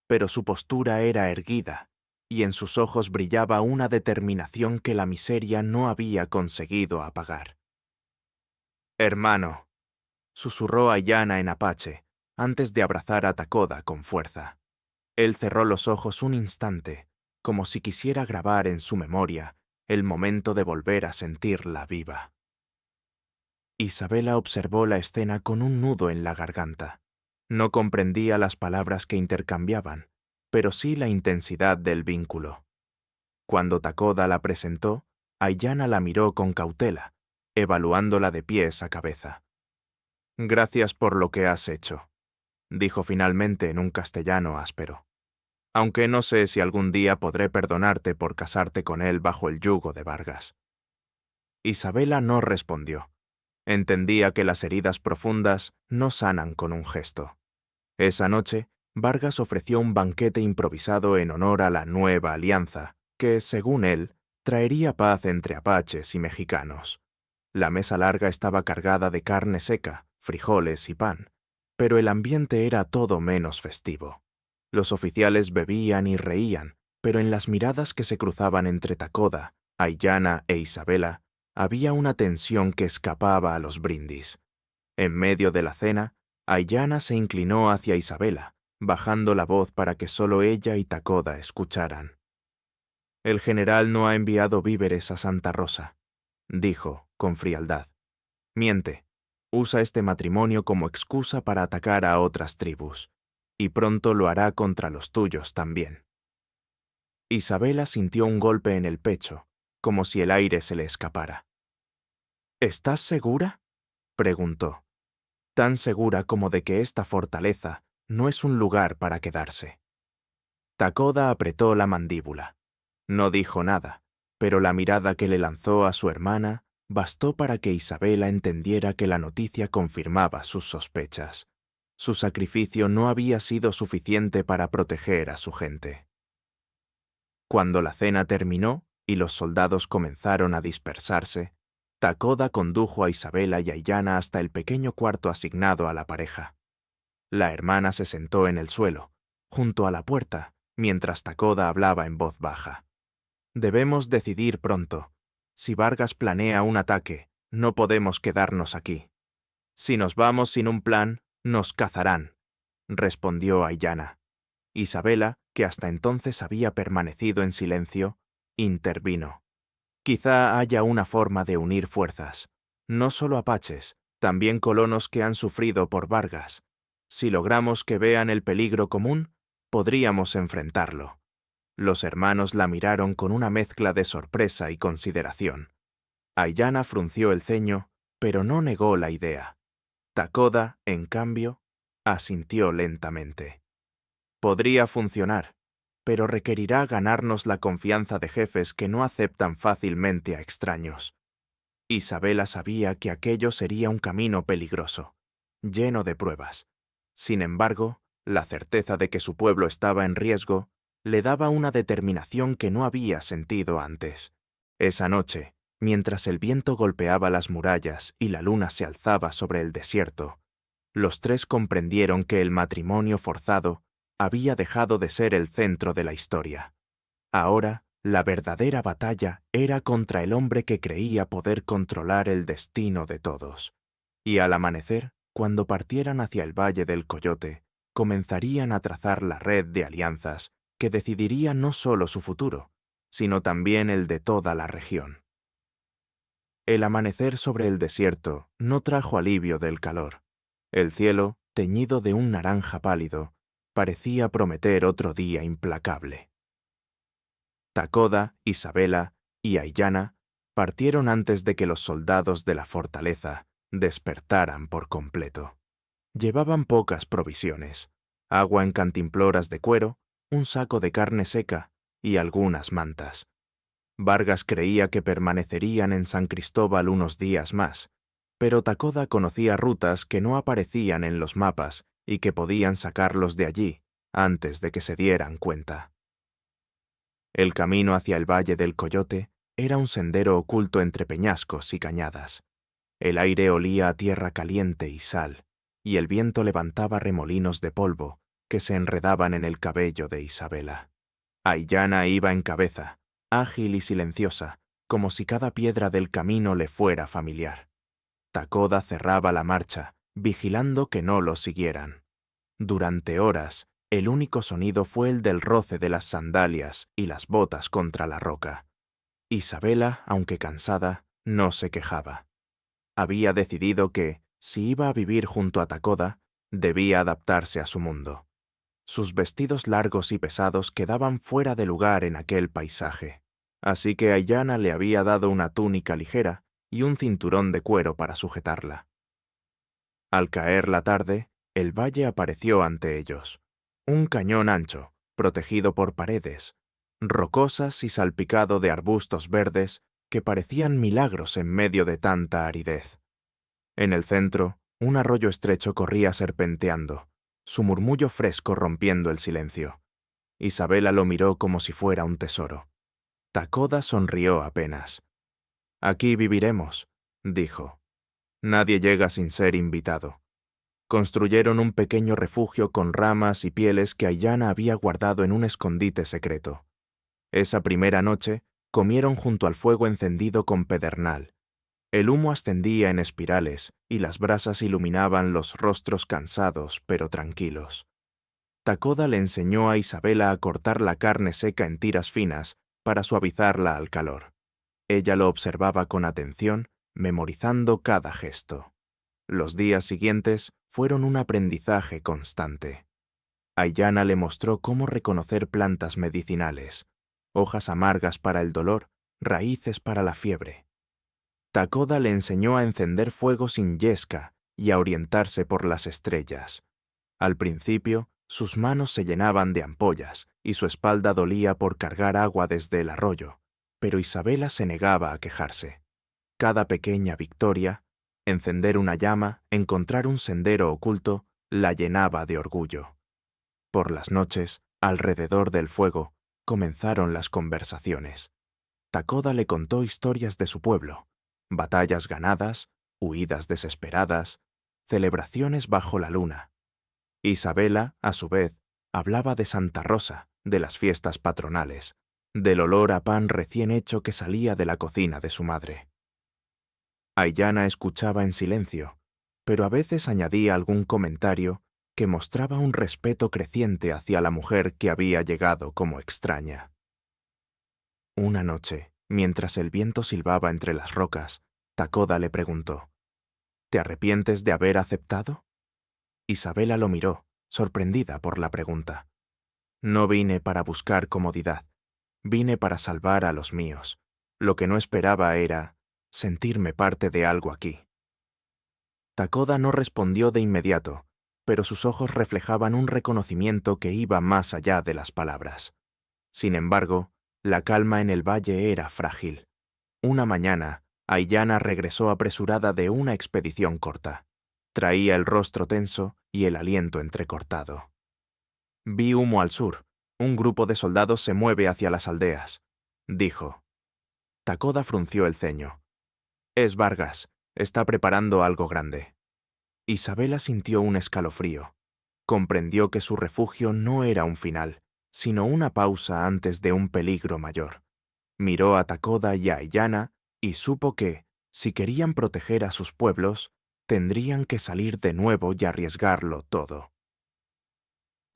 pero su postura era erguida, y en sus ojos brillaba una determinación que la miseria no había conseguido apagar. «Hermano», susurró Aiyana en apache, antes de abrazar a Takoda con fuerza. Él cerró los ojos un instante, como si quisiera grabar en su memoria el momento de volver a sentirla viva. Isabela observó la escena con un nudo en la garganta. No comprendía las palabras que intercambiaban, pero sí la intensidad del vínculo. Cuando Takoda la presentó, Aiyana la miró con cautela, evaluándola de pies a cabeza. «Gracias por lo que has hecho», dijo finalmente en un castellano áspero. «Aunque no sé si algún día podré perdonarte por casarte con él bajo el yugo de Vargas». Isabela no respondió. Entendía que las heridas profundas no sanan con un gesto. Esa noche, Vargas ofreció un banquete improvisado en honor a la nueva alianza, que, según él, traería paz entre apaches y mexicanos. La mesa larga estaba cargada de carne seca, frijoles y pan, pero el ambiente era todo menos festivo. Los oficiales bebían y reían, pero en las miradas que se cruzaban entre Takoda, Aiyana e Isabela, había una tensión que escapaba a los brindis. En medio de la cena, Aiyana se inclinó hacia Isabela, bajando la voz para que solo ella y Takoda escucharan. «El general no ha enviado víveres a Santa Rosa», dijo, con frialdad. «Miente. Usa este matrimonio como excusa para atacar a otras tribus, y pronto lo hará contra los tuyos también». Isabela sintió un golpe en el pecho, como si el aire se le escapara. «¿Estás segura?», preguntó. Tan segura como de que esta fortaleza no es un lugar para quedarse. Takoda apretó la mandíbula. No dijo nada, pero la mirada que le lanzó a su hermana bastó para que Isabela entendiera que la noticia confirmaba sus sospechas. Su sacrificio no había sido suficiente para proteger a su gente. Cuando la cena terminó, y los soldados comenzaron a dispersarse, Takoda condujo a Isabela y a Illana hasta el pequeño cuarto asignado a la pareja. La hermana se sentó en el suelo, junto a la puerta, mientras Takoda hablaba en voz baja. Debemos decidir pronto. Si Vargas planea un ataque, no podemos quedarnos aquí. Si nos vamos sin un plan, nos cazarán, respondió Aiyana. Isabela, que hasta entonces había permanecido en silencio, intervino. Quizá haya una forma de unir fuerzas. No solo apaches, también colonos que han sufrido por Vargas. Si logramos que vean el peligro común, podríamos enfrentarlo. Los hermanos la miraron con una mezcla de sorpresa y consideración. Aiyana frunció el ceño, pero no negó la idea. Takoda, en cambio, asintió lentamente. Podría funcionar, pero requerirá ganarnos la confianza de jefes que no aceptan fácilmente a extraños. Isabela sabía que aquello sería un camino peligroso, lleno de pruebas. Sin embargo, la certeza de que su pueblo estaba en riesgo le daba una determinación que no había sentido antes. Esa noche, mientras el viento golpeaba las murallas y la luna se alzaba sobre el desierto, los tres comprendieron que el matrimonio forzado había dejado de ser el centro de la historia. Ahora, la verdadera batalla era contra el hombre que creía poder controlar el destino de todos. Y al amanecer, cuando partieran hacia el Valle del Coyote, comenzarían a trazar la red de alianzas que decidiría no solo su futuro, sino también el de toda la región. El amanecer sobre el desierto no trajo alivio del calor. El cielo, teñido de un naranja pálido, parecía prometer otro día implacable. Takoda, Isabela y Aiyana partieron antes de que los soldados de la fortaleza despertaran por completo. Llevaban pocas provisiones, agua en cantimploras de cuero, un saco de carne seca y algunas mantas. Vargas creía que permanecerían en San Cristóbal unos días más, pero Takoda conocía rutas que no aparecían en los mapas y que podían sacarlos de allí antes de que se dieran cuenta. El camino hacia el Valle del Coyote era un sendero oculto entre peñascos y cañadas. El aire olía a tierra caliente y sal, y el viento levantaba remolinos de polvo que se enredaban en el cabello de Isabela. Aiyana iba en cabeza, ágil y silenciosa, como si cada piedra del camino le fuera familiar. Takoda cerraba la marcha, vigilando que no lo siguieran. Durante horas, el único sonido fue el del roce de las sandalias y las botas contra la roca. Isabela, aunque cansada, no se quejaba. Había decidido que, si iba a vivir junto a Takoda, debía adaptarse a su mundo. Sus vestidos largos y pesados quedaban fuera de lugar en aquel paisaje, así que Aiyana le había dado una túnica ligera y un cinturón de cuero para sujetarla. Al caer la tarde, el valle apareció ante ellos. Un cañón ancho, protegido por paredes, rocosas y salpicado de arbustos verdes que parecían milagros en medio de tanta aridez. En el centro, un arroyo estrecho corría serpenteando, su murmullo fresco rompiendo el silencio. Isabela lo miró como si fuera un tesoro. Takoda sonrió apenas. «Aquí viviremos», dijo. «Nadie llega sin ser invitado». Construyeron un pequeño refugio con ramas y pieles que Aiyana había guardado en un escondite secreto. Esa primera noche, comieron junto al fuego encendido con pedernal. El humo ascendía en espirales y las brasas iluminaban los rostros cansados pero tranquilos. Takoda le enseñó a Isabela a cortar la carne seca en tiras finas para suavizarla al calor. Ella lo observaba con atención, memorizando cada gesto. Los días siguientes fueron un aprendizaje constante. Aiyana le mostró cómo reconocer plantas medicinales, hojas amargas para el dolor, raíces para la fiebre. Takoda le enseñó a encender fuego sin yesca y a orientarse por las estrellas. Al principio, sus manos se llenaban de ampollas y su espalda dolía por cargar agua desde el arroyo, pero Isabela se negaba a quejarse. Cada pequeña victoria, encender una llama, encontrar un sendero oculto, la llenaba de orgullo. Por las noches, alrededor del fuego, comenzaron las conversaciones. Takoda le contó historias de su pueblo, batallas ganadas, huidas desesperadas, celebraciones bajo la luna. Isabela, a su vez, hablaba de Santa Rosa, de las fiestas patronales, del olor a pan recién hecho que salía de la cocina de su madre. Aiyana escuchaba en silencio, pero a veces añadía algún comentario que mostraba un respeto creciente hacia la mujer que había llegado como extraña. Una noche, mientras el viento silbaba entre las rocas, Takoda le preguntó: ¿Te arrepientes de haber aceptado? Isabela lo miró, sorprendida por la pregunta. No vine para buscar comodidad, vine para salvar a los míos. Lo que no esperaba era sentirme parte de algo aquí. Takoda no respondió de inmediato, pero sus ojos reflejaban un reconocimiento que iba más allá de las palabras. Sin embargo, la calma en el valle era frágil. Una mañana, Aiyana regresó apresurada de una expedición corta. Traía el rostro tenso y el aliento entrecortado. Vi humo al sur. Un grupo de soldados se mueve hacia las aldeas, dijo. Takoda frunció el ceño. Es Vargas. Está preparando algo grande. Isabela sintió un escalofrío. Comprendió que su refugio no era un final, sino una pausa antes de un peligro mayor. Miró a Takoda y a Aiyana y supo que, si querían proteger a sus pueblos, tendrían que salir de nuevo y arriesgarlo todo.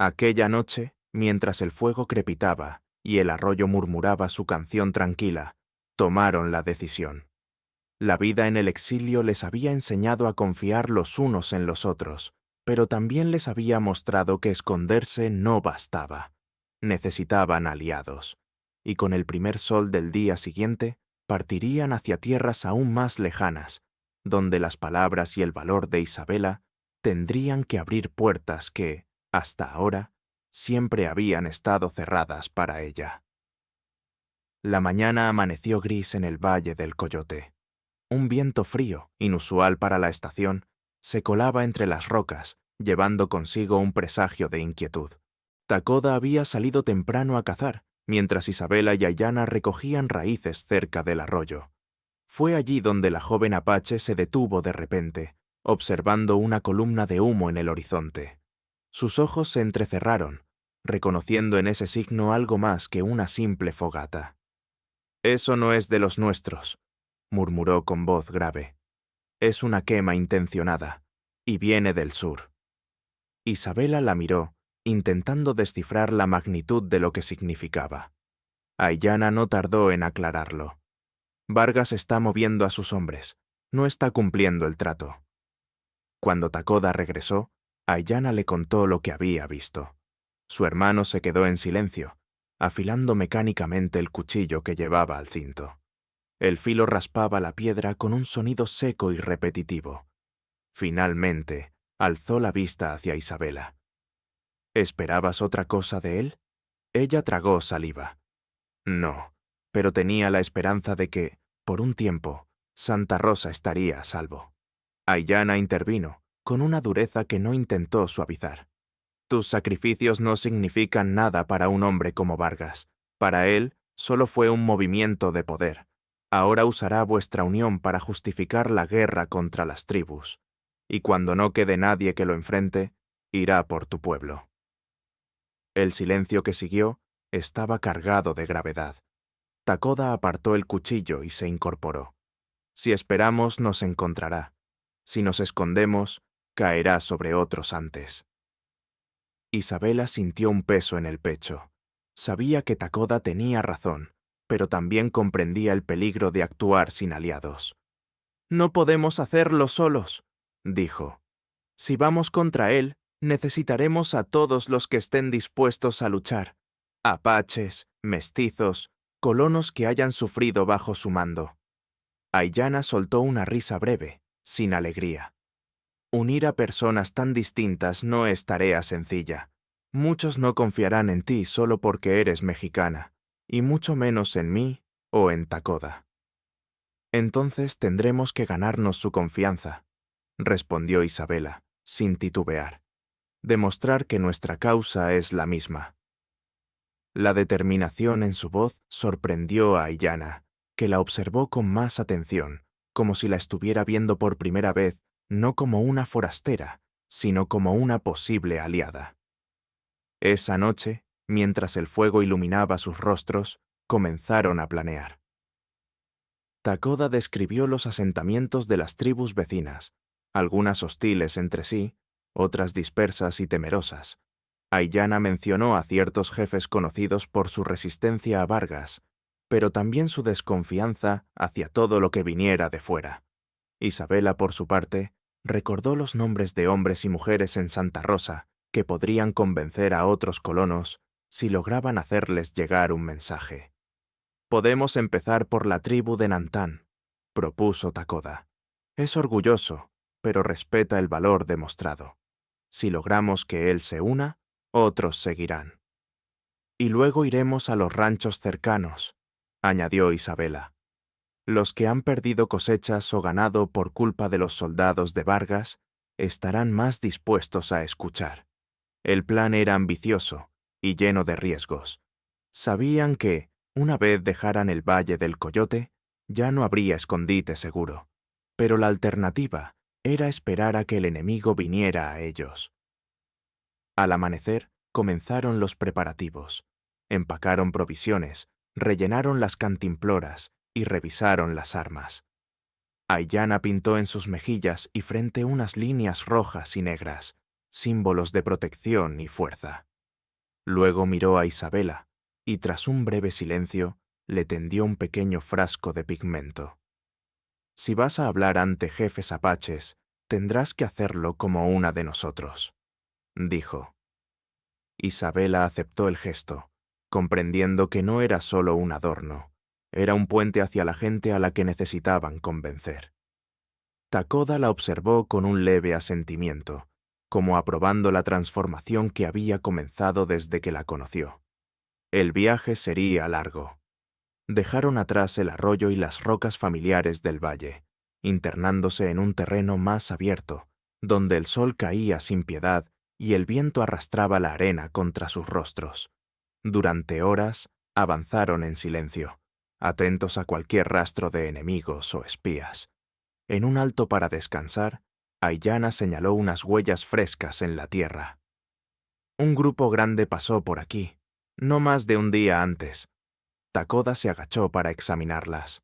Aquella noche, mientras el fuego crepitaba y el arroyo murmuraba su canción tranquila, tomaron la decisión. La vida en el exilio les había enseñado a confiar los unos en los otros, pero también les había mostrado que esconderse no bastaba. Necesitaban aliados, y con el primer sol del día siguiente partirían hacia tierras aún más lejanas, donde las palabras y el valor de Isabela tendrían que abrir puertas que, hasta ahora, siempre habían estado cerradas para ella. La mañana amaneció gris en el Valle del Coyote. Un viento frío, inusual para la estación, se colaba entre las rocas, llevando consigo un presagio de inquietud. Takoda había salido temprano a cazar, mientras Isabela y Aiyana recogían raíces cerca del arroyo. Fue allí donde la joven apache se detuvo de repente, observando una columna de humo en el horizonte. Sus ojos se entrecerraron, reconociendo en ese signo algo más que una simple fogata. «Eso no es de los nuestros», murmuró con voz grave. «Es una quema intencionada, y viene del sur». Isabela la miró, intentando descifrar la magnitud de lo que significaba. Aiyana no tardó en aclararlo. «Vargas está moviendo a sus hombres, no está cumpliendo el trato». Cuando Takoda regresó, Aiyana le contó lo que había visto. Su hermano se quedó en silencio, afilando mecánicamente el cuchillo que llevaba al cinto. El filo raspaba la piedra con un sonido seco y repetitivo. Finalmente, alzó la vista hacia Isabela. ¿Esperabas otra cosa de él? Ella tragó saliva. No, pero tenía la esperanza de que, por un tiempo, Santa Rosa estaría a salvo. Aiyana intervino, con una dureza que no intentó suavizar. Tus sacrificios no significan nada para un hombre como Vargas. Para él, solo fue un movimiento de poder. Ahora usará vuestra unión para justificar la guerra contra las tribus. Y cuando no quede nadie que lo enfrente, irá por tu pueblo. El silencio que siguió estaba cargado de gravedad. Takoda apartó el cuchillo y se incorporó. Si esperamos, nos encontrará. Si nos escondemos, caerá sobre otros antes. Isabela sintió un peso en el pecho. Sabía que Takoda tenía razón, pero también comprendía el peligro de actuar sin aliados. «No podemos hacerlo solos», dijo. «Si vamos contra él, necesitaremos a todos los que estén dispuestos a luchar. Apaches, mestizos, colonos que hayan sufrido bajo su mando». Aiyana soltó una risa breve, sin alegría. Unir a personas tan distintas no es tarea sencilla. Muchos no confiarán en ti solo porque eres mexicana, y mucho menos en mí o en Takoda. Entonces tendremos que ganarnos su confianza, respondió Isabela, sin titubear. Demostrar que nuestra causa es la misma. La determinación en su voz sorprendió a Aiyana, que la observó con más atención, como si la estuviera viendo por primera vez, no como una forastera, sino como una posible aliada. Esa noche, mientras el fuego iluminaba sus rostros, comenzaron a planear. Takoda describió los asentamientos de las tribus vecinas, algunas hostiles entre sí, otras dispersas y temerosas. Aiyana mencionó a ciertos jefes conocidos por su resistencia a Vargas, pero también su desconfianza hacia todo lo que viniera de fuera. Isabela, por su parte, recordó los nombres de hombres y mujeres en Santa Rosa que podrían convencer a otros colonos si lograban hacerles llegar un mensaje. «Podemos empezar por la tribu de Nantán», propuso Takoda. «Es orgulloso, pero respeta el valor demostrado. Si logramos que él se una, otros seguirán. Y luego iremos a los ranchos cercanos», añadió Isabela. «Los que han perdido cosechas o ganado por culpa de los soldados de Vargas estarán más dispuestos a escuchar». El plan era ambicioso y lleno de riesgos. Sabían que, una vez dejaran el Valle del Coyote, ya no habría escondite seguro, pero la alternativa era esperar a que el enemigo viniera a ellos. Al amanecer, comenzaron los preparativos. Empacaron provisiones, rellenaron las cantimploras y revisaron las armas. Aiyana pintó en sus mejillas y frente unas líneas rojas y negras, símbolos de protección y fuerza. Luego miró a Isabela y, tras un breve silencio, le tendió un pequeño frasco de pigmento. «Si vas a hablar ante jefes apaches, tendrás que hacerlo como una de nosotros», dijo. Isabela aceptó el gesto, comprendiendo que no era solo un adorno, era un puente hacia la gente a la que necesitaban convencer. Takoda la observó con un leve asentimiento, como aprobando la transformación que había comenzado desde que la conoció. El viaje sería largo. Dejaron atrás el arroyo y las rocas familiares del valle, internándose en un terreno más abierto, donde el sol caía sin piedad y el viento arrastraba la arena contra sus rostros. Durante horas avanzaron en silencio, atentos a cualquier rastro de enemigos o espías. En un alto para descansar, Aiyana señaló unas huellas frescas en la tierra. «Un grupo grande pasó por aquí, no más de un día antes». Takoda se agachó para examinarlas.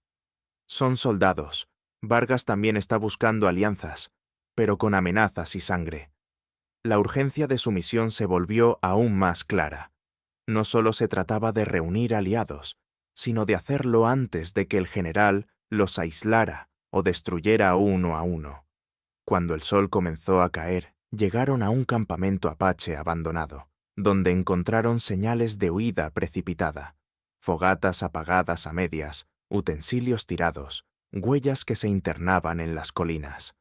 «Son soldados. Vargas también está buscando alianzas, pero con amenazas y sangre». La urgencia de su misión se volvió aún más clara. No solo se trataba de reunir aliados, sino de hacerlo antes de que el general los aislara o destruyera uno a uno. Cuando el sol comenzó a caer, llegaron a un campamento apache abandonado, donde encontraron señales de huida precipitada, fogatas apagadas a medias, utensilios tirados, huellas que se internaban en las colinas.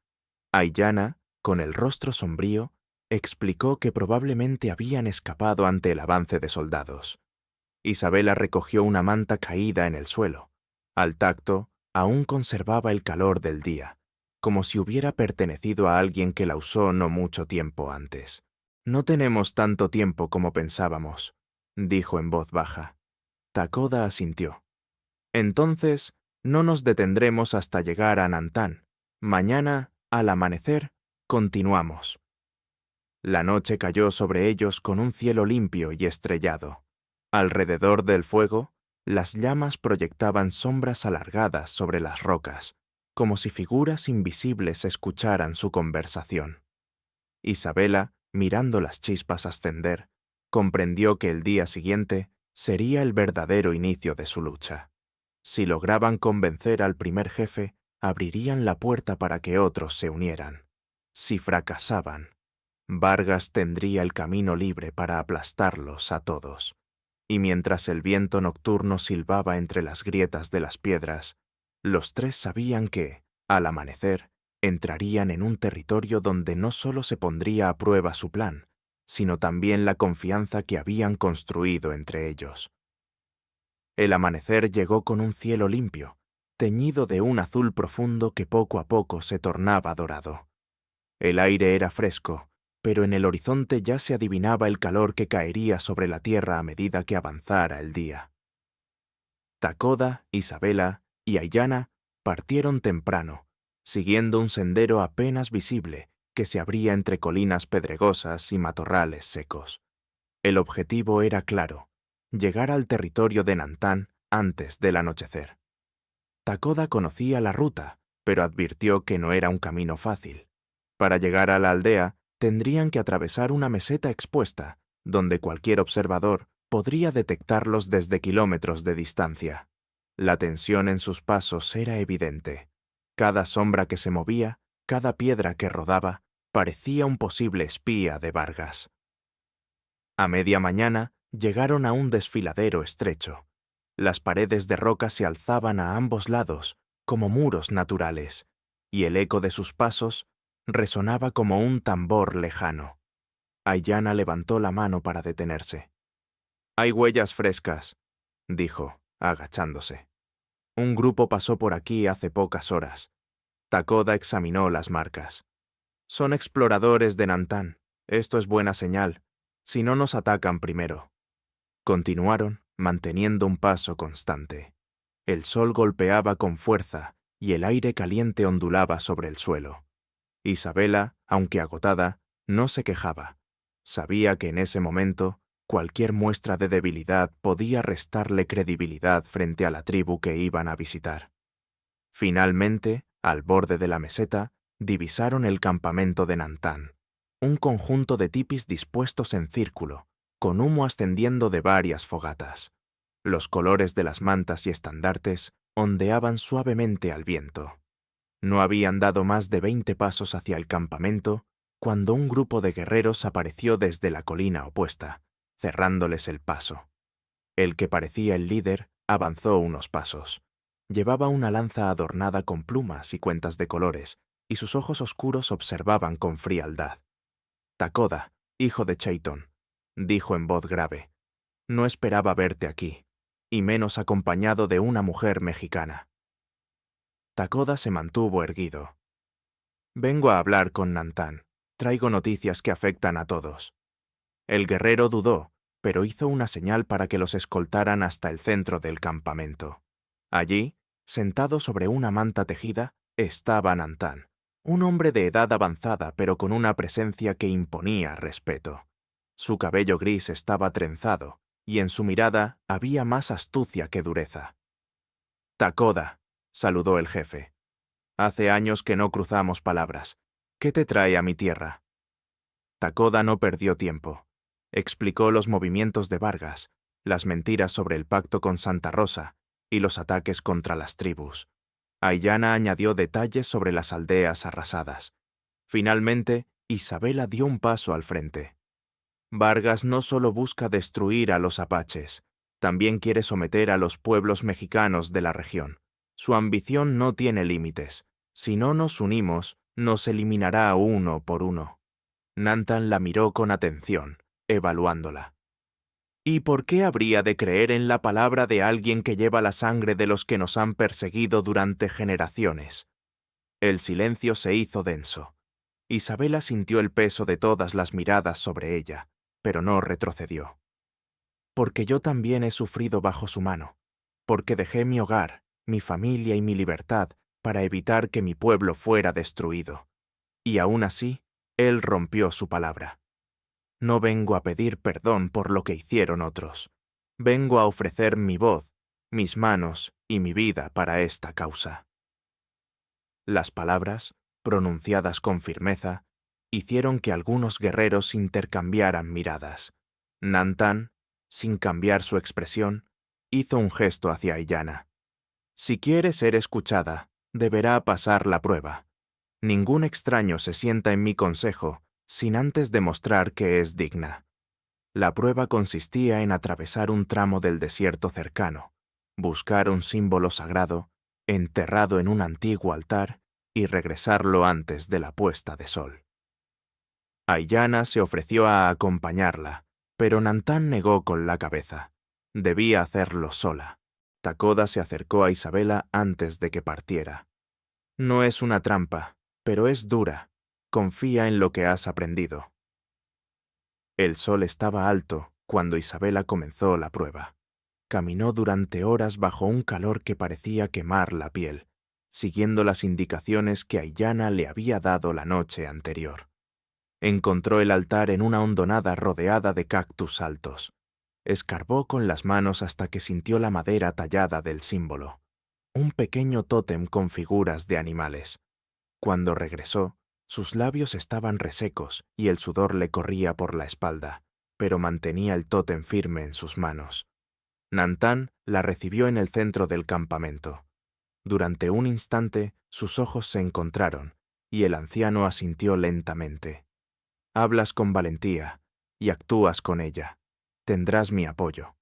Aiyana, con el rostro sombrío, explicó que probablemente habían escapado ante el avance de soldados. Isabela recogió una manta caída en el suelo. Al tacto, aún conservaba el calor del día, como si hubiera pertenecido a alguien que la usó no mucho tiempo antes. «No tenemos tanto tiempo como pensábamos», dijo en voz baja. Takoda asintió. «Entonces, no nos detendremos hasta llegar a Nantán. Mañana, al amanecer, continuamos». La noche cayó sobre ellos con un cielo limpio y estrellado. Alrededor del fuego, las llamas proyectaban sombras alargadas sobre las rocas, como si figuras invisibles escucharan su conversación. Isabela, mirando las chispas ascender, comprendió que el día siguiente sería el verdadero inicio de su lucha. Si lograban convencer al primer jefe, abrirían la puerta para que otros se unieran. Si fracasaban, Vargas tendría el camino libre para aplastarlos a todos. Y mientras el viento nocturno silbaba entre las grietas de las piedras, los tres sabían que, al amanecer, entrarían en un territorio donde no solo se pondría a prueba su plan, sino también la confianza que habían construido entre ellos. El amanecer llegó con un cielo limpio, teñido de un azul profundo que poco a poco se tornaba dorado. El aire era fresco, pero en el horizonte ya se adivinaba el calor que caería sobre la tierra a medida que avanzara el día. Takoda, Isabela y Aiyana partieron temprano, siguiendo un sendero apenas visible que se abría entre colinas pedregosas y matorrales secos. El objetivo era claro: llegar al territorio de Nantan antes del anochecer. Takoda conocía la ruta, pero advirtió que no era un camino fácil. Para llegar a la aldea, tendrían que atravesar una meseta expuesta, donde cualquier observador podría detectarlos desde kilómetros de distancia. La tensión en sus pasos era evidente. Cada sombra que se movía, cada piedra que rodaba, parecía un posible espía de Vargas. A media mañana llegaron a un desfiladero estrecho. Las paredes de roca se alzaban a ambos lados, como muros naturales, y el eco de sus pasos resonaba como un tambor lejano. Aiyana levantó la mano para detenerse. «Hay huellas frescas», dijo, agachándose. «Un grupo pasó por aquí hace pocas horas». Takoda examinó las marcas. «Son exploradores de Nantan. Esto es buena señal. Si no nos atacan primero». Continuaron, manteniendo un paso constante. El sol golpeaba con fuerza y el aire caliente ondulaba sobre el suelo. Isabela, aunque agotada, no se quejaba. Sabía que en ese momento cualquier muestra de debilidad podía restarle credibilidad frente a la tribu que iban a visitar. Finalmente, al borde de la meseta, divisaron el campamento de Nantan, un conjunto de tipis dispuestos en círculo, con humo ascendiendo de varias fogatas. Los colores de las mantas y estandartes ondeaban suavemente al viento. No habían dado más de 20 pasos hacia el campamento cuando un grupo de guerreros apareció desde la colina opuesta, cerrándoles el paso. El que parecía el líder avanzó unos pasos. Llevaba una lanza adornada con plumas y cuentas de colores, y sus ojos oscuros observaban con frialdad. «Takoda, hijo de Chayton», dijo en voz grave, «no esperaba verte aquí, y menos acompañado de una mujer mexicana». Takoda se mantuvo erguido. «Vengo a hablar con Nantan. Traigo noticias que afectan a todos». El guerrero dudó, pero hizo una señal para que los escoltaran hasta el centro del campamento. Allí, sentado sobre una manta tejida, estaba Nantan, un hombre de edad avanzada pero con una presencia que imponía respeto. Su cabello gris estaba trenzado, y en su mirada había más astucia que dureza. «Takoda», saludó el jefe. «Hace años que no cruzamos palabras. ¿Qué te trae a mi tierra?» Takoda no perdió tiempo. Explicó los movimientos de Vargas, las mentiras sobre el pacto con Santa Rosa y los ataques contra las tribus. Aiyana añadió detalles sobre las aldeas arrasadas. Finalmente, Isabela dio un paso al frente. «Vargas no solo busca destruir a los apaches, también quiere someter a los pueblos mexicanos de la región. Su ambición no tiene límites. Si no nos unimos, nos eliminará uno por uno». Nantan la miró con atención, evaluándola. «¿Y por qué habría de creer en la palabra de alguien que lleva la sangre de los que nos han perseguido durante generaciones?» El silencio se hizo denso. Isabela sintió el peso de todas las miradas sobre ella, pero no retrocedió. «Porque yo también he sufrido bajo su mano, porque dejé mi hogar, mi familia y mi libertad para evitar que mi pueblo fuera destruido. Y aún así, él rompió su palabra. No vengo a pedir perdón por lo que hicieron otros. Vengo a ofrecer mi voz, mis manos y mi vida para esta causa». Las palabras, pronunciadas con firmeza, hicieron que algunos guerreros intercambiaran miradas. Nantan, sin cambiar su expresión, hizo un gesto hacia Aiyana. «Si quiere ser escuchada, deberá pasar la prueba. Ningún extraño se sienta en mi consejo sin antes demostrar que es digna». La prueba consistía en atravesar un tramo del desierto cercano, buscar un símbolo sagrado, enterrado en un antiguo altar, y regresarlo antes de la puesta de sol. Aiyana se ofreció a acompañarla, pero Nantan negó con la cabeza. Debía hacerlo sola. Takoda se acercó a Isabela antes de que partiera. «No es una trampa, pero es dura. Confía en lo que has aprendido». El sol estaba alto cuando Isabela comenzó la prueba. Caminó durante horas bajo un calor que parecía quemar la piel, siguiendo las indicaciones que Aiyana le había dado la noche anterior. Encontró el altar en una hondonada rodeada de cactus altos. Escarbó con las manos hasta que sintió la madera tallada del símbolo, un pequeño tótem con figuras de animales. Cuando regresó, sus labios estaban resecos y el sudor le corría por la espalda, pero mantenía el tótem firme en sus manos. Nantán la recibió en el centro del campamento. Durante un instante, sus ojos se encontraron, y el anciano asintió lentamente. Hablas con valentía, y actúas con ella. Tendrás mi apoyo.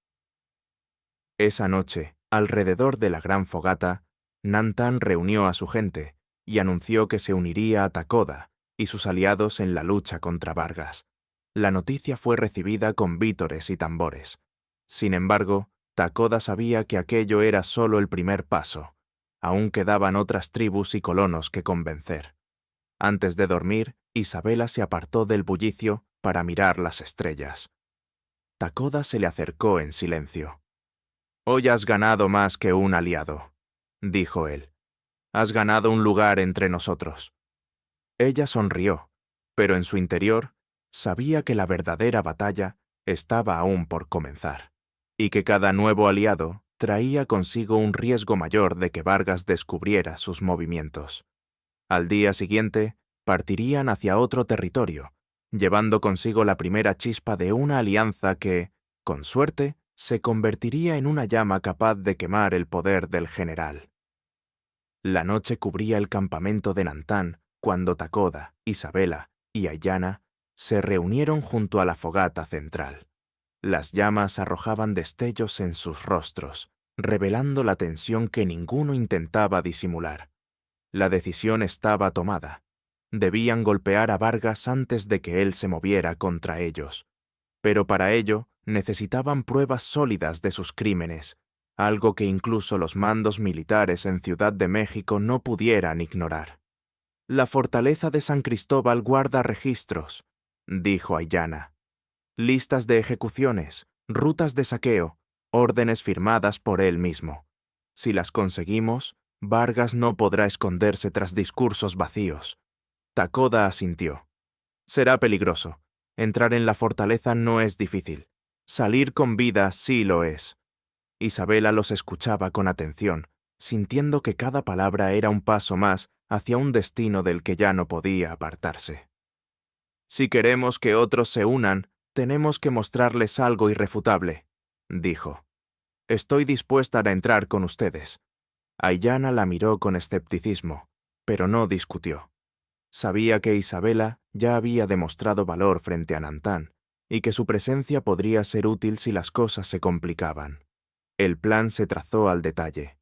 Esa noche, alrededor de la gran fogata, Nantán reunió a su gente y anunció que se uniría a Takoda y sus aliados en la lucha contra Vargas. La noticia fue recibida con vítores y tambores. Sin embargo, Takoda sabía que aquello era solo el primer paso. Aún quedaban otras tribus y colonos que convencer. Antes de dormir, Isabela se apartó del bullicio para mirar las estrellas. Takoda se le acercó en silencio. «Hoy has ganado más que un aliado», dijo él. «Has ganado un lugar entre nosotros». Ella sonrió, pero en su interior sabía que la verdadera batalla estaba aún por comenzar, y que cada nuevo aliado traía consigo un riesgo mayor de que Vargas descubriera sus movimientos. Al día siguiente, partirían hacia otro territorio, llevando consigo la primera chispa de una alianza que, con suerte, se convertiría en una llama capaz de quemar el poder del general. La noche cubría el campamento de Nantán cuando Takoda, Isabela y Aiyana se reunieron junto a la fogata central. Las llamas arrojaban destellos en sus rostros, revelando la tensión que ninguno intentaba disimular. La decisión estaba tomada. Debían golpear a Vargas antes de que él se moviera contra ellos. Pero para ello necesitaban pruebas sólidas de sus crímenes, algo que incluso los mandos militares en Ciudad de México no pudieran ignorar. «La fortaleza de San Cristóbal guarda registros», dijo Aiyana. «Listas de ejecuciones, rutas de saqueo, órdenes firmadas por él mismo. Si las conseguimos, Vargas no podrá esconderse tras discursos vacíos». Takoda asintió. «Será peligroso. Entrar en la fortaleza no es difícil. Salir con vida sí lo es». Isabela los escuchaba con atención, sintiendo que cada palabra era un paso más hacia un destino del que ya no podía apartarse. «Si queremos que otros se unan, tenemos que mostrarles algo irrefutable», dijo. «Estoy dispuesta a entrar con ustedes». Aiyana la miró con escepticismo, pero no discutió. Sabía que Isabela ya había demostrado valor frente a Nantán y que su presencia podría ser útil si las cosas se complicaban. El plan se trazó al detalle.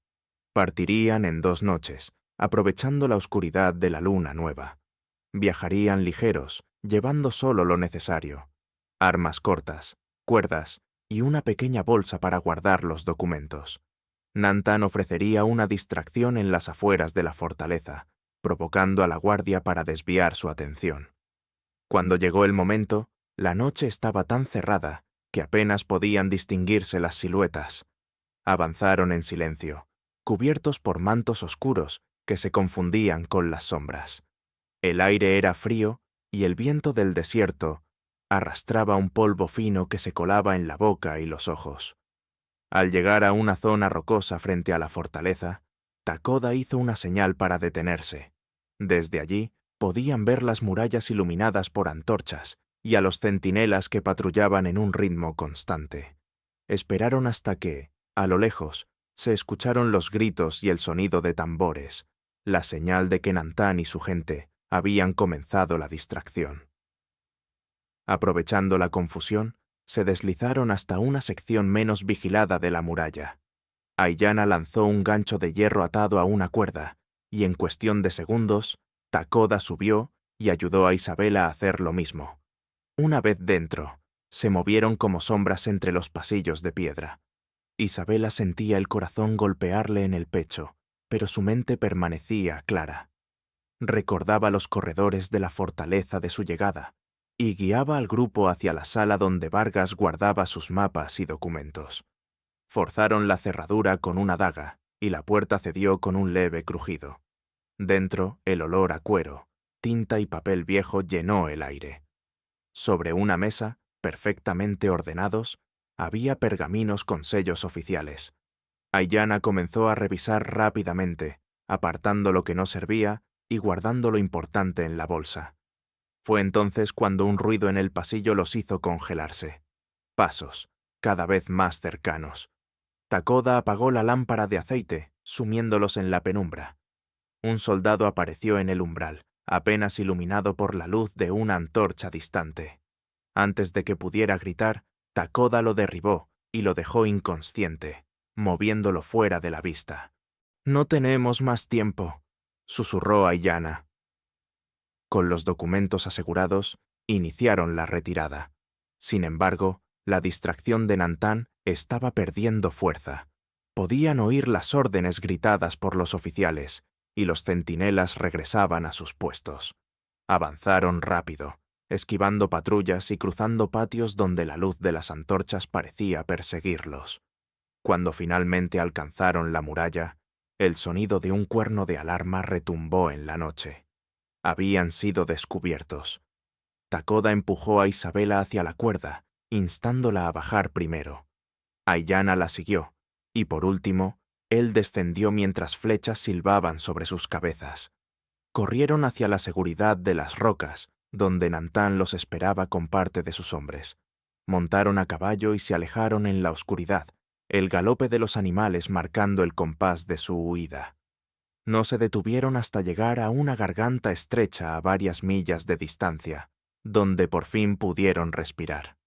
Partirían en 2 noches, aprovechando la oscuridad de la luna nueva. Viajarían ligeros, llevando solo lo necesario: armas cortas, cuerdas y una pequeña bolsa para guardar los documentos. Nantán ofrecería una distracción en las afueras de la fortaleza, provocando a la guardia para desviar su atención. Cuando llegó el momento, la noche estaba tan cerrada que apenas podían distinguirse las siluetas. Avanzaron en silencio, cubiertos por mantos oscuros que se confundían con las sombras. El aire era frío y el viento del desierto arrastraba un polvo fino que se colaba en la boca y los ojos. Al llegar a una zona rocosa frente a la fortaleza, Takoda hizo una señal para detenerse. Desde allí podían ver las murallas iluminadas por antorchas y a los centinelas que patrullaban en un ritmo constante. Esperaron hasta que, a lo lejos, se escucharon los gritos y el sonido de tambores, la señal de que Nantán y su gente habían comenzado la distracción. Aprovechando la confusión, se deslizaron hasta una sección menos vigilada de la muralla. Aiyana lanzó un gancho de hierro atado a una cuerda, y en cuestión de segundos, Takoda subió y ayudó a Isabela a hacer lo mismo. Una vez dentro, se movieron como sombras entre los pasillos de piedra. Isabela sentía el corazón golpearle en el pecho, pero su mente permanecía clara. Recordaba los corredores de la fortaleza de su llegada, y guiaba al grupo hacia la sala donde Vargas guardaba sus mapas y documentos. Forzaron la cerradura con una daga y la puerta cedió con un leve crujido. Dentro, el olor a cuero, tinta y papel viejo llenó el aire. Sobre una mesa, perfectamente ordenados, había pergaminos con sellos oficiales. Aiyana comenzó a revisar rápidamente, apartando lo que no servía y guardando lo importante en la bolsa. Fue entonces cuando un ruido en el pasillo los hizo congelarse. Pasos, cada vez más cercanos. Takoda apagó la lámpara de aceite, sumiéndolos en la penumbra. Un soldado apareció en el umbral, apenas iluminado por la luz de una antorcha distante. Antes de que pudiera gritar, Takoda lo derribó y lo dejó inconsciente, moviéndolo fuera de la vista. «No tenemos más tiempo», susurró Aiyana. Con los documentos asegurados, iniciaron la retirada. Sin embargo, la distracción de Nantan estaba perdiendo fuerza. Podían oír las órdenes gritadas por los oficiales, y los centinelas regresaban a sus puestos. Avanzaron rápido, esquivando patrullas y cruzando patios donde la luz de las antorchas parecía perseguirlos. Cuando finalmente alcanzaron la muralla, el sonido de un cuerno de alarma retumbó en la noche. Habían sido descubiertos. Takoda empujó a Isabela hacia la cuerda, instándola a bajar primero. Aiyana la siguió, y por último, él descendió mientras flechas silbaban sobre sus cabezas. Corrieron hacia la seguridad de las rocas, donde Nantan los esperaba con parte de sus hombres. Montaron a caballo y se alejaron en la oscuridad, el galope de los animales marcando el compás de su huida. No se detuvieron hasta llegar a una garganta estrecha a varias millas de distancia, donde por fin pudieron respirar.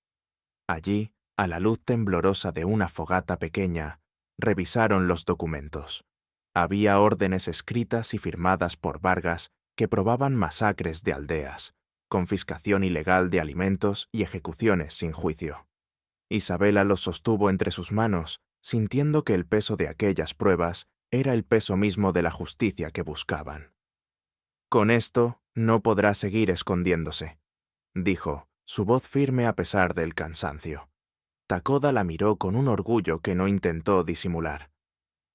Allí, a la luz temblorosa de una fogata pequeña, revisaron los documentos. Había órdenes escritas y firmadas por Vargas que probaban masacres de aldeas, confiscación ilegal de alimentos y ejecuciones sin juicio. Isabela los sostuvo entre sus manos, sintiendo que el peso de aquellas pruebas era el peso mismo de la justicia que buscaban. «Con esto no podrá seguir escondiéndose», dijo, su voz firme a pesar del cansancio. Takoda la miró con un orgullo que no intentó disimular.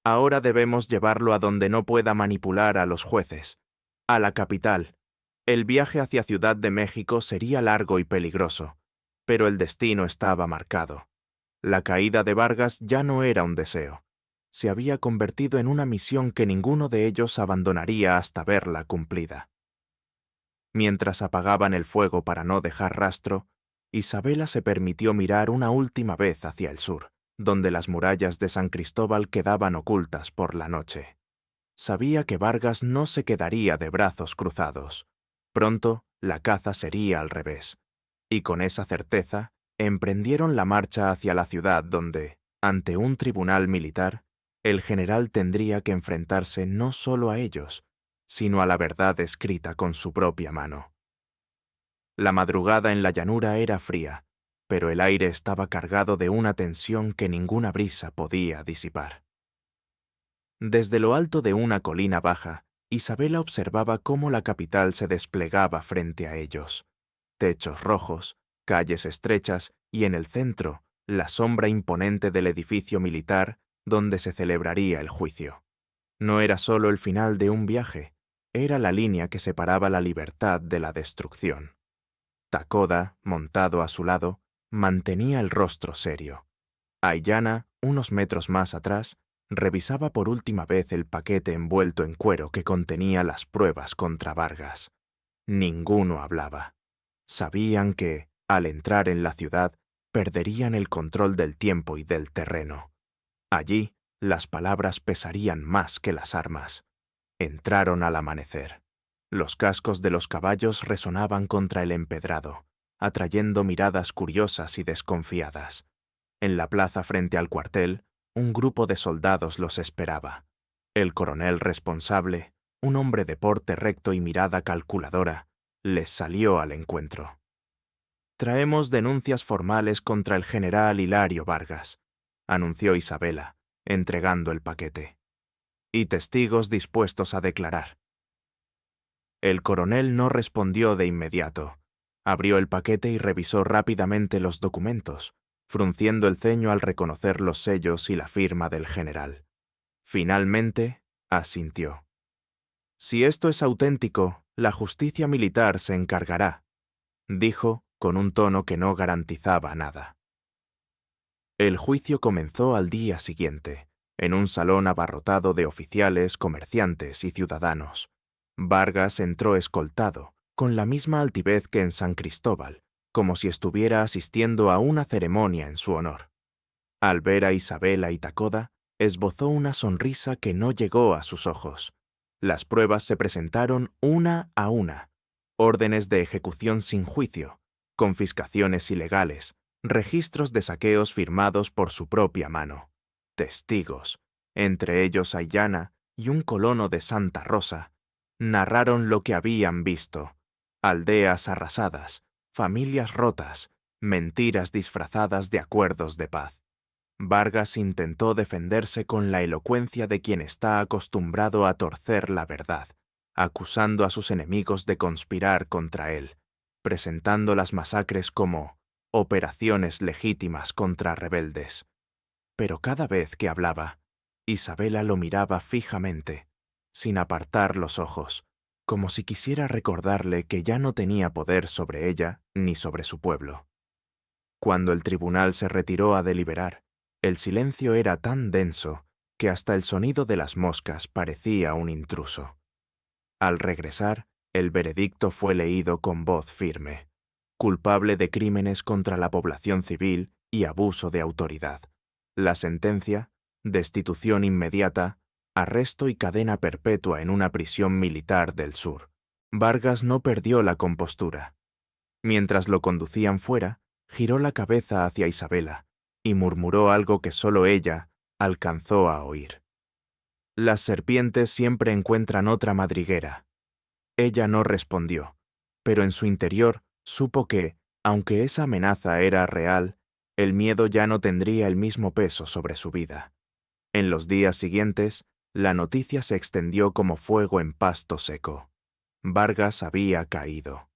«Ahora debemos llevarlo a donde no pueda manipular a los jueces, a la capital. El viaje hacia Ciudad de México sería largo y peligroso, pero el destino estaba marcado. La caída de Vargas ya no era un deseo. Se había convertido en una misión que ninguno de ellos abandonaría hasta verla cumplida». Mientras apagaban el fuego para no dejar rastro, Isabela se permitió mirar una última vez hacia el sur, donde las murallas de San Cristóbal quedaban ocultas por la noche. Sabía que Vargas no se quedaría de brazos cruzados. Pronto, la caza sería al revés. Y con esa certeza, emprendieron la marcha hacia la ciudad donde, ante un tribunal militar, el general tendría que enfrentarse no solo a ellos, sino a la verdad escrita con su propia mano. La madrugada en la llanura era fría, pero el aire estaba cargado de una tensión que ninguna brisa podía disipar. Desde lo alto de una colina baja, Isabela observaba cómo la capital se desplegaba frente a ellos. Techos rojos, calles estrechas y en el centro, la sombra imponente del edificio militar donde se celebraría el juicio. No era solo el final de un viaje, era la línea que separaba la libertad de la destrucción. Takoda, montado a su lado, mantenía el rostro serio. Aiyana, unos metros más atrás, revisaba por última vez el paquete envuelto en cuero que contenía las pruebas contra Vargas. Ninguno hablaba. Sabían que, al entrar en la ciudad, perderían el control del tiempo y del terreno. Allí, las palabras pesarían más que las armas. Entraron al amanecer. Los cascos de los caballos resonaban contra el empedrado, atrayendo miradas curiosas y desconfiadas. En la plaza frente al cuartel, un grupo de soldados los esperaba. El coronel responsable, un hombre de porte recto y mirada calculadora, les salió al encuentro. «Traemos denuncias formales contra el general Hilario Vargas», anunció Isabela, entregando el paquete. «Y testigos dispuestos a declarar». El coronel no respondió de inmediato. Abrió el paquete y revisó rápidamente los documentos, frunciendo el ceño al reconocer los sellos y la firma del general. Finalmente, asintió. «Si esto es auténtico, la justicia militar se encargará», dijo con un tono que no garantizaba nada. El juicio comenzó al día siguiente, en un salón abarrotado de oficiales, comerciantes y ciudadanos. Vargas entró escoltado, con la misma altivez que en San Cristóbal, como si estuviera asistiendo a una ceremonia en su honor. Al ver a Isabela y Takoda, esbozó una sonrisa que no llegó a sus ojos. Las pruebas se presentaron una a una. Órdenes de ejecución sin juicio, confiscaciones ilegales, registros de saqueos firmados por su propia mano, testigos, entre ellos Ayllana y un colono de Santa Rosa, narraron lo que habían visto: aldeas arrasadas, familias rotas, mentiras disfrazadas de acuerdos de paz. Vargas intentó defenderse con la elocuencia de quien está acostumbrado a torcer la verdad, acusando a sus enemigos de conspirar contra él, presentando las masacres como operaciones legítimas contra rebeldes. Pero cada vez que hablaba, Isabela lo miraba fijamente, sin apartar los ojos, como si quisiera recordarle que ya no tenía poder sobre ella ni sobre su pueblo. Cuando el tribunal se retiró a deliberar, el silencio era tan denso que hasta el sonido de las moscas parecía un intruso. Al regresar, el veredicto fue leído con voz firme: culpable de crímenes contra la población civil y abuso de autoridad. La sentencia: destitución inmediata, arresto y cadena perpetua en una prisión militar del sur. Vargas no perdió la compostura. Mientras lo conducían fuera, giró la cabeza hacia Isabela y murmuró algo que solo ella alcanzó a oír. «Las serpientes siempre encuentran otra madriguera». Ella no respondió, pero en su interior supo que, aunque esa amenaza era real, el miedo ya no tendría el mismo peso sobre su vida. En los días siguientes, la noticia se extendió como fuego en pasto seco. Vargas había caído.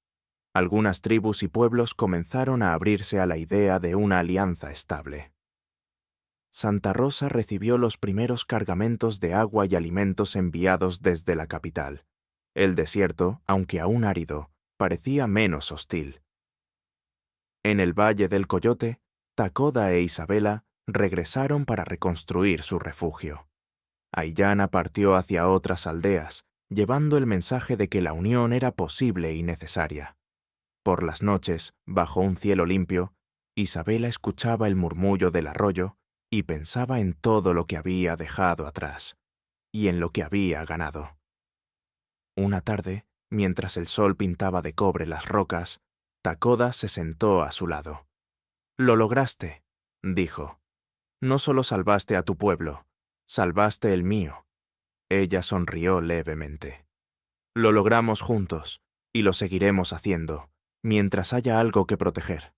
Algunas tribus y pueblos comenzaron a abrirse a la idea de una alianza estable. Santa Rosa recibió los primeros cargamentos de agua y alimentos enviados desde la capital. El desierto, aunque aún árido, parecía menos hostil. En el Valle del Coyote, Takoda e Isabela regresaron para reconstruir su refugio. Ayllana partió hacia otras aldeas, llevando el mensaje de que la unión era posible y necesaria. Por las noches, bajo un cielo limpio, Isabela escuchaba el murmullo del arroyo y pensaba en todo lo que había dejado atrás y en lo que había ganado. Una tarde, mientras el sol pintaba de cobre las rocas, Takoda se sentó a su lado. «Lo lograste», dijo. «No solo salvaste a tu pueblo, salvaste el mío». Ella sonrió levemente. «Lo logramos juntos, y lo seguiremos haciendo, mientras haya algo que proteger».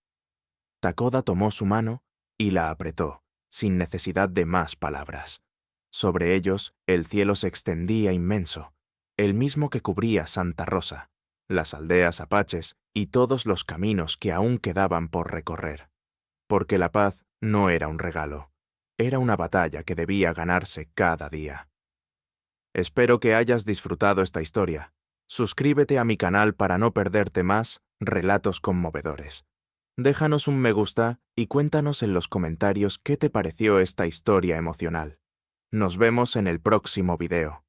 Takoda tomó su mano y la apretó, sin necesidad de más palabras. Sobre ellos, el cielo se extendía inmenso, el mismo que cubría Santa Rosa, las aldeas apaches y todos los caminos que aún quedaban por recorrer. Porque la paz no era un regalo, era una batalla que debía ganarse cada día. Espero que hayas disfrutado esta historia. Suscríbete a mi canal para no perderte más relatos conmovedores. Déjanos un me gusta y cuéntanos en los comentarios qué te pareció esta historia emocional. Nos vemos en el próximo video.